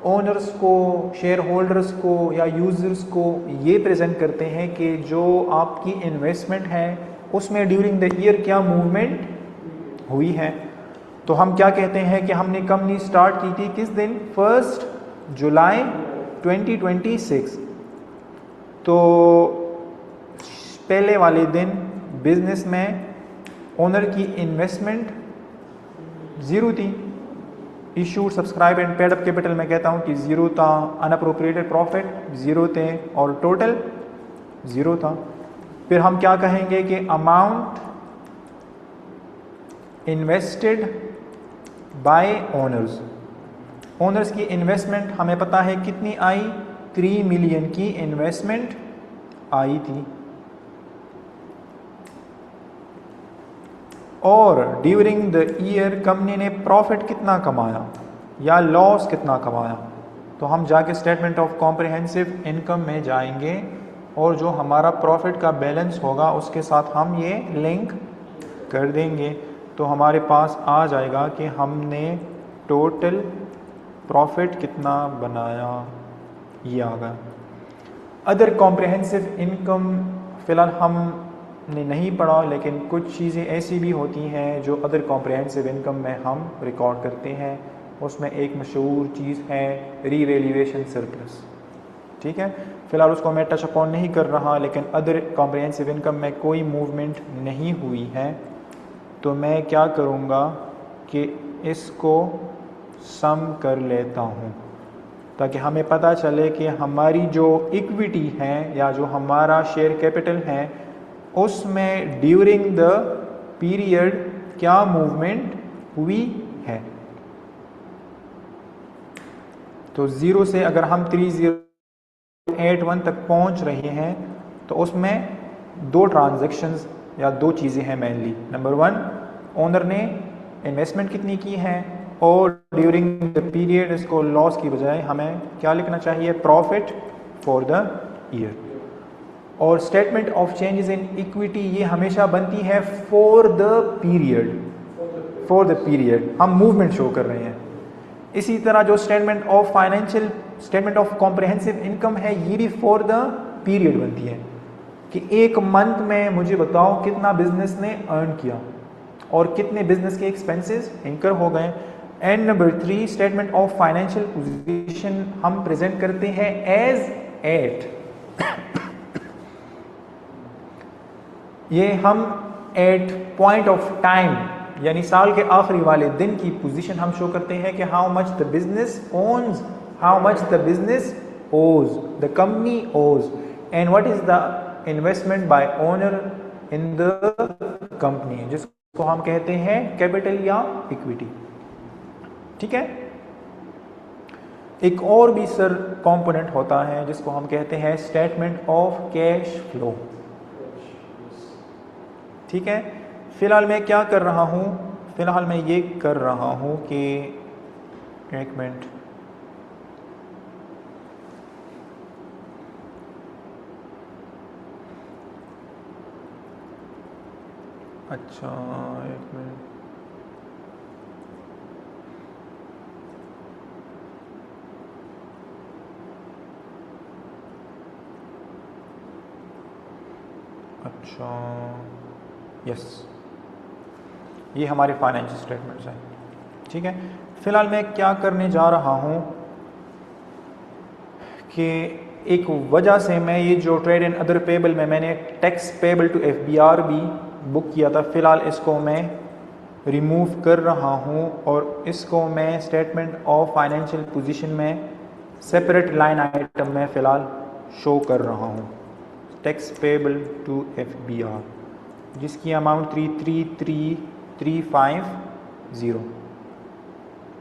ओनर्स को, शेयर होल्डर्स को या यूजर्स को ये प्रेजेंट करते हैं कि जो आपकी इन्वेस्टमेंट है उसमें ड्यूरिंग द ईयर क्या मूवमेंट हुई है। तो हम क्या कहते हैं कि हमने कंपनी स्टार्ट की थी किस दिन, 1 जुलाई 2026। तो पहले वाले दिन बिजनेस में ओनर की इन्वेस्टमेंट 0 थी, issued subscribe and paid up capital मैं कहता हूँ कि 0 था, अनअप्रोप्रिएटेड प्रॉफिट 0 थे और टोटल 0 था। फिर हम क्या कहेंगे कि amount invested bye owners, owners की इन्वेस्टमेंट हमें पता है कितनी आई, 3 मिलियन की इन्वेस्टमेंट आई थी। और ड्यूरिंग द ईयर कंपनी ने प्रॉफिट कितना कमाया या लॉस कितना कमाया। तो हम जाके स्टेटमेंट ऑफ कॉम्प्रिहेंसिव इनकम में जाएंगे और जो हमारा प्रॉफिट का बैलेंस होगा उसके साथ हम ये लिंक कर देंगे। तो हमारे पास आ जाएगा कि हमने टोटल प्रॉफिट कितना बनाया, ये आ गया। अदर कॉम्प्रिहेंसिव इनकम फ़िलहाल हमने नहीं पढ़ा, लेकिन कुछ चीज़ें ऐसी भी होती हैं जो अदर कॉम्प्रिहेंसिव इनकम में हम रिकॉर्ड करते हैं। उसमें एक मशहूर चीज़ है रीवैल्यूएशन सरप्लस, ठीक है। फ़िलहाल उसको मैं टच अपॉन नहीं कर रहा, लेकिन अदर कॉम्प्रिहेंसिव इनकम में कोई मूवमेंट नहीं हुई है। तो मैं क्या करूँगा कि इसको सम कर लेता हूँ, ताकि हमें पता चले कि हमारी जो इक्विटी है या जो हमारा शेयर कैपिटल है उसमें ड्यूरिंग द पीरियड क्या मूवमेंट हुई है। तो 0 से अगर हम 3081 तक पहुंच रहे हैं तो उसमें दो ट्रांजैक्शंस या दो चीज़ें हैं मेनली। नंबर 1, ओनर ने इन्वेस्टमेंट कितनी की है, और ड्यूरिंग द पीरियड इसको लॉस की बजाय हमें क्या लिखना चाहिए, प्रॉफिट फॉर द ईयर। और statement of changes in equity ये हमेशा बनती है for the period, for the period हम मूवमेंट शो कर रहे हैं। इसी तरह जो statement of financial, statement of comprehensive income है, ये भी फॉर द पीरियड बनती है कि एक मंथ में मुझे बताओ कितना बिजनेस ने अर्न किया और कितने बिजनेस के एक्सपेंसेस इनकर हो गए। And number 3, statement of financial position हम प्रेजेंट करते हैं एज एट, ये हम एट पॉइंट ऑफ टाइम यानी साल के आखिरी वाले दिन की पोजीशन हम शो करते हैं कि how much the business owns, how much the business owes, the company owes, and what is the investment by owner in the company, जिसको हम कहते हैं कैपिटल या इक्विटी। ठीक है। एक और भी सर कंपोनेंट होता है जिसको हम कहते हैं स्टेटमेंट ऑफ कैश फ्लो। ठीक है। फिलहाल मैं क्या कर रहा हूँ, फिलहाल मैं ये कर रहा हूँ कि एक मिनट, अच्छा एक मिनट, अच्छा यस, ये हमारे फाइनेंशियल स्टेटमेंट्स हैं। ठीक है। फिलहाल मैं क्या करने जा रहा हूँ कि एक वजह से मैं ये जो ट्रेड एंड अदर पेबल में मैंने टैक्स पेबल टू एफबीआर भी बुक किया था, फिलहाल इसको मैं रिमूव कर रहा हूँ और इसको मैं स्टेटमेंट ऑफ फाइनेंशियल पोजीशन में सेपरेट लाइन आइटम में फ़िलहाल शो कर रहा हूँ, टैक्स पेबल टू एफबीआर, जिसकी अमाउंट 333350।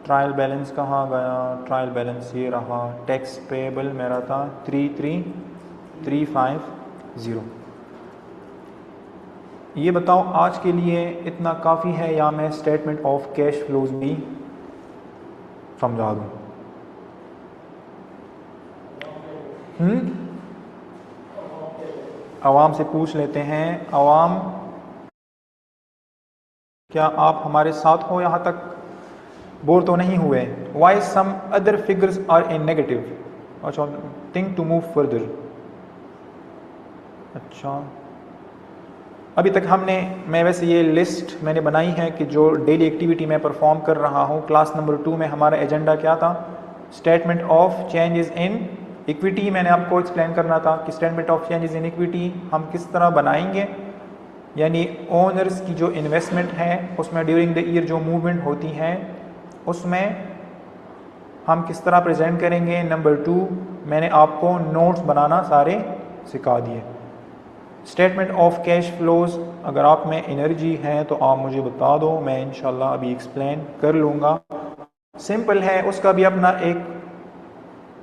ट्रायल बैलेंस कहाँ गया, ट्रायल बैलेंस ये रहा, टैक्स पेबल मेरा था 33350। ये बताओ आज के लिए इतना काफ़ी है या मैं स्टेटमेंट ऑफ कैश फ्लोज भी समझा दूँ? आवाम से पूछ लेते हैं। आवाम, क्या आप हमारे साथ हो? यहाँ तक बोर तो नहीं हुए? Why some other figures are in negative? अच्छा, थिंक टू मूव फर्दर। अच्छा, अभी तक मैं वैसे ये लिस्ट मैंने बनाई है कि जो डेली एक्टिविटी में परफॉर्म कर रहा हूँ। क्लास नंबर 2 में हमारा एजेंडा क्या था? Statement of changes in equity. मैंने आपको एक्सप्लेन करना था कि statement of changes in equity हम किस तरह बनाएंगे, यानी ओनर्स की जो इन्वेस्टमेंट है उसमें ड्यूरिंग द ईयर जो मूवमेंट होती है उसमें हम किस तरह प्रेजेंट करेंगे। नंबर 2, मैंने आपको नोट्स बनाना सारे सिखा दिए। स्टेटमेंट ऑफ कैश फ्लोज, अगर आप में एनर्जी है तो आप मुझे बता दो, मैं इंशाल्लाह अभी एक्सप्लेन कर लूँगा। सिंपल है, उसका भी अपना एक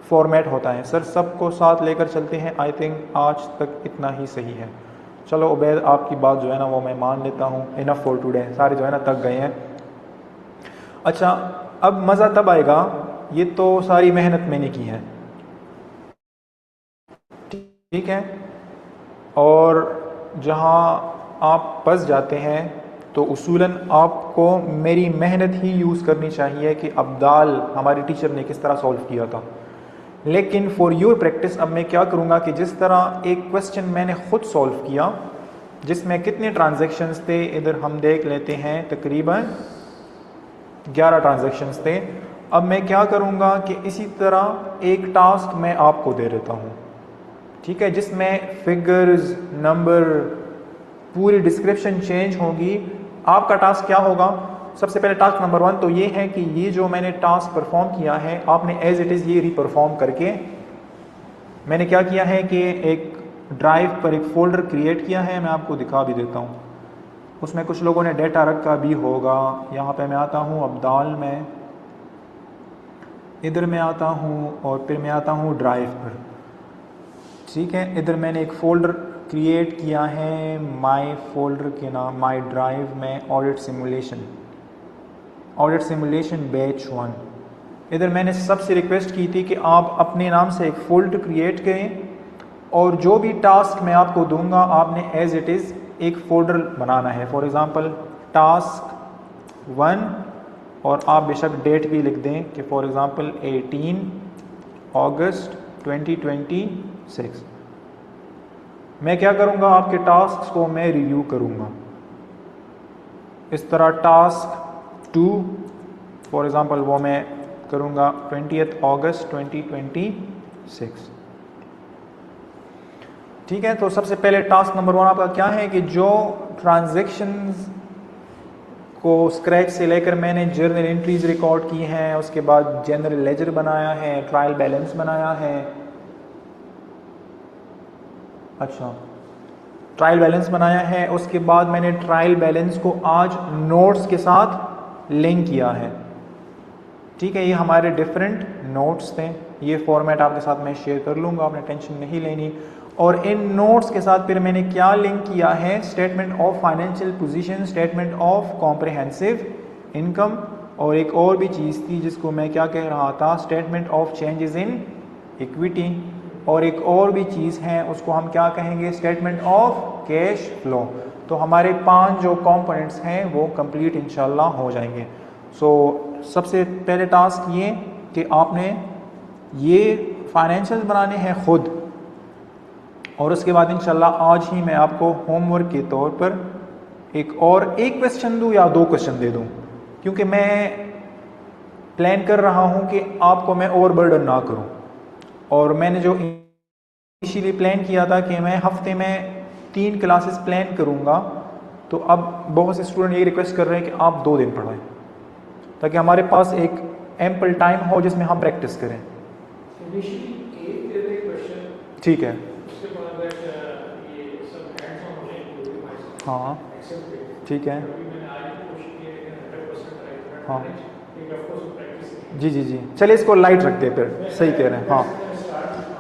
फॉर्मेट होता है। सर सबको साथ लेकर चलते हैं। आई थिंक आज तक इतना ही सही है। चलो उबैद, आपकी बात जो है ना वो मैं मान लेता हूँ। इनफ फॉर टुडे, सारे जो है ना थक गए हैं। अच्छा, अब मज़ा तब आएगा, ये तो सारी मेहनत मैंने की है, ठीक है, और जहाँ आप फंस जाते हैं तो उसूलन आपको मेरी मेहनत ही यूज़ करनी चाहिए कि अब्दाल हमारे टीचर ने किस तरह सॉल्व किया था। लेकिन फॉर योर प्रैक्टिस अब मैं क्या करूँगा कि जिस तरह एक क्वेश्चन मैंने ख़ुद सॉल्व किया जिसमें कितने ट्रांजैक्शंस थे, इधर हम देख लेते हैं, तकरीबन 11 ट्रांजैक्शंस थे। अब मैं क्या करूँगा कि इसी तरह एक टास्क मैं आपको दे देता हूँ, ठीक है, जिसमें फिगर्स, नंबर, पूरी डिस्क्रिप्शन चेंज होगी। आपका टास्क क्या होगा? सबसे पहले टास्क नंबर 1 तो ये है कि ये जो मैंने टास्क परफॉर्म किया है आपने एज इट इज़ ये रीपरफॉर्म करके, मैंने क्या किया है कि एक ड्राइव पर एक फ़ोल्डर क्रिएट किया है, मैं आपको दिखा भी देता हूँ। उसमें कुछ लोगों ने डेटा रखा भी होगा। यहाँ पे मैं आता हूँ अब्दाल में, इधर मैं आता हूँ और फिर मैं आता हूँ ड्राइव पर, ठीक है। इधर मैंने एक फ़ोल्डर क्रिएट किया है माई फोल्डर के नाम, माई ड्राइव में ऑडिट सिमुलेशन बैच 1। इधर मैंने सबसे रिक्वेस्ट की थी कि आप अपने नाम से एक फ़ोल्डर क्रिएट करें और जो भी टास्क मैं आपको दूंगा आपने एज इट इज़ एक फ़ोल्डर बनाना है। फॉर एग्ज़ाम्पल टास्क 1 और आप बेशक डेट भी लिख दें कि फॉर एग्ज़ाम्पल 18 अगस्त 2026। मैं क्या करूँगा, आपके टास्क को मैं रिव्यू करूँगा। इस तरह टास्क 2 फॉर एग्ज़ाम्पल वो मैं करूँगा 20 अगस्त 2026, ठीक है। तो सबसे पहले टास्क नंबर 1 आपका क्या है कि जो ट्रांजैक्शंस को स्क्रैच से लेकर मैंने जर्नल एंट्रीज रिकॉर्ड की हैं, उसके बाद जनरल लेजर बनाया है, ट्रायल बैलेंस बनाया है, अच्छा ट्रायल बैलेंस बनाया है, उसके बाद मैंने ट्रायल बैलेंस को आज नोट्स के साथ लिंक किया है, ठीक है। ये हमारे डिफरेंट नोट्स थे, ये फॉर्मेट आपके साथ मैं शेयर कर लूँगा, आपने टेंशन नहीं लेनी। और इन नोट्स के साथ फिर मैंने क्या लिंक किया है, statement of financial position, statement of comprehensive income, और एक और भी चीज़ थी जिसको मैं क्या कह रहा था, statement of changes in equity, और एक और भी चीज़ है उसको हम क्या कहेंगे, स्टेटमेंट ऑफ कैश फ्लो। तो हमारे 5 जो कंपोनेंट्स हैं वो कंप्लीट इंशाल्लाह हो जाएंगे। सो सबसे पहले टास्क ये कि आपने ये फाइनेंशियल बनाने हैं खुद, और उसके बाद इंशाल्लाह आज ही मैं आपको होमवर्क के तौर पर एक क्वेश्चन दूं या 2 क्वेश्चन दे दूं, क्योंकि मैं प्लान कर रहा हूं कि आपको मैं ओवरबर्डन ना करूं। और मैंने जो इनिशियली प्लान किया था कि मैं हफ्ते में 3 क्लासेस प्लान करूंगा, तो अब बहुत से स्टूडेंट ये रिक्वेस्ट कर रहे हैं कि आप 2 दिन पढ़ाएं, ताकि हमारे पास एक एम्पल टाइम हो जिसमें हम प्रैक्टिस करें, ठीक है। हाँ ठीक है, हाँ जी जी जी, चलिए इसको लाइट रखते हैं फिर, सही कह रहे हैं। हाँ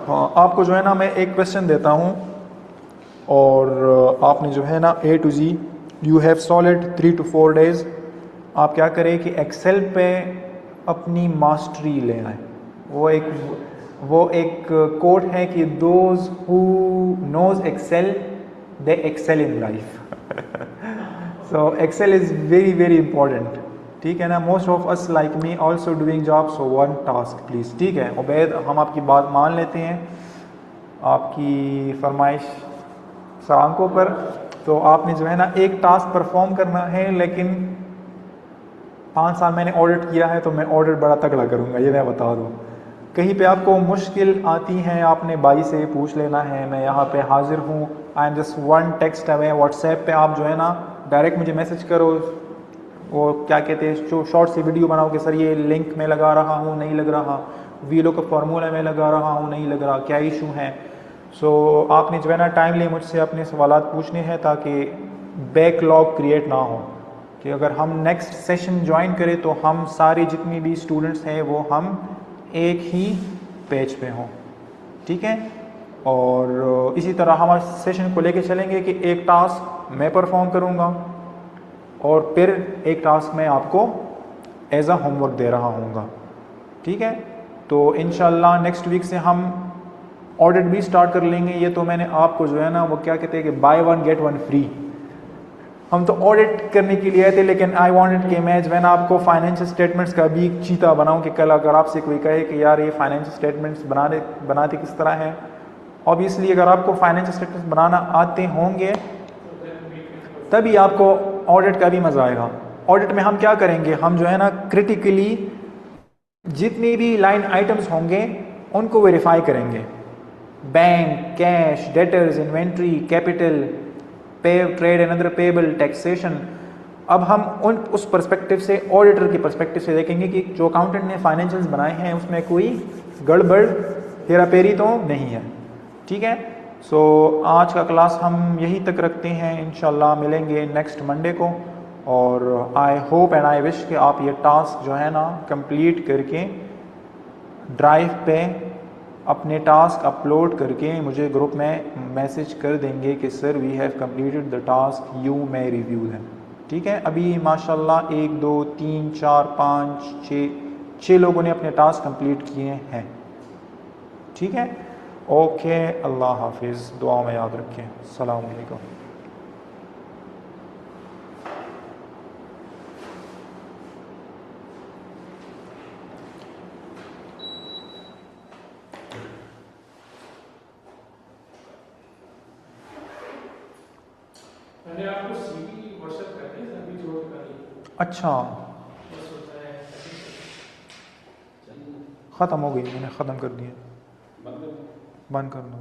हाँ, आपको जो है ना मैं एक क्वेश्चन देता हूँ और आपने जो है ना A to Z, you have solid 3 to 4 days, आप क्या करें कि एक्सेल पे अपनी मास्टरी ले आए। वो एक कोट है कि those who knows excel they excel in life. So excel is very very important, ठीक है ना। Most of us like me also doing job, so 1 task please, ठीक है। उबैद, हम आपकी बात मान लेते हैं, आपकी फरमाइश सरांकों पर। तो आपने जो है ना एक टास्क परफॉर्म करना है, लेकिन 5 साल मैंने ऑडिट किया है तो मैं ऑडिट बड़ा तगड़ा करूँगा, ये मैं बता दूँ। कहीं पे आपको मुश्किल आती है आपने भाई से पूछ लेना है, मैं यहाँ पे हाजिर हूँ, I am just 1 text away. WhatsApp पे आप जो है ना डायरेक्ट मुझे मैसेज करो, वो क्या कहते हैं जो शॉर्ट सी वीडियो बनाओ कि सर ये लिंक में लगा रहा हूँ नहीं लग रहा, वीलो का फार्मूला में लगा रहा हूँ नहीं लग रहा, क्या इशू है। सो आपने जो है ना टाइमली मुझसे अपने सवालात पूछने हैं ताकि बैकलॉग क्रिएट ना हो, कि अगर हम नेक्स्ट सेशन ज्वाइन करें तो हम सारे जितनी भी स्टूडेंट्स हैं वो हम एक ही पेज पे हों, ठीक है। और इसी तरह हम सेशन को लेके चलेंगे कि एक टास्क मैं परफॉर्म करूँगा और फिर एक टास्क मैं आपको एज अ होमवर्क दे रहा हूँगा, ठीक है। तो इंशाल्लाह नेक्स्ट वीक से हम ऑडिट भी स्टार्ट कर लेंगे। ये तो मैंने आपको जो है ना वो क्या कहते हैं कि बाय 1 गेट 1 फ्री, हम तो ऑडिट करने के लिए आए थे, लेकिन आई वांटेड कि मैं जो है ना आपको फाइनेंशियल स्टेटमेंट्स का भी चीता बनाऊं कि कल अगर आपसे कोई कहे कि यार ये फाइनेंशियल स्टेटमेंट्स बनाते किस तरह है, ऑब्वियसली अगर आपको फाइनेंशियल स्टेटमेंट्स बनाना आते होंगे तभी आपको ऑडिट का भी मज़ा आएगा। ऑडिट में हम क्या करेंगे, हम जो है ना क्रिटिकली जितने भी लाइन आइटम्स होंगे उनको वेरीफाई करेंगे, bank, cash, debtors, inventory, capital, पे trade and other payable, taxation. अब हम उस पर्सपेक्टिव से, ऑडिटर के पर्सपेक्टिव से देखेंगे कि जो अकाउंटेंट ने फाइनेंशियल्स बनाए हैं उसमें कोई गड़बड़ हेराफेरी तो नहीं है। ठीक है, सो आज का क्लास हम यहीं तक रखते हैं, इंशाल्लाह मिलेंगे नेक्स्ट मंडे को। और I hope and I wish कि आप ये टास्क जो है ना कंप्लीट करके ड्राइव पे अपने टास्क अपलोड करके मुझे ग्रुप में मैसेज कर देंगे कि sir we have completed the task, you may review them. ठीक है, अभी माशाल्लाह 1 2 3 4 5 6 लोगों ने अपने टास्क कंप्लीट किए हैं। ठीक है, ओके, अल्लाह हाफिज़, दुआ में याद रखें। अस्सलाम वालेकुम। मैंने आपको सीवी व्हाट्सएप कर दी, सभी जोड़ कर दी। अच्छा, बस होता है ख़त्म हो गई, मैंने ख़त्म कर दिया, बंद कर दो।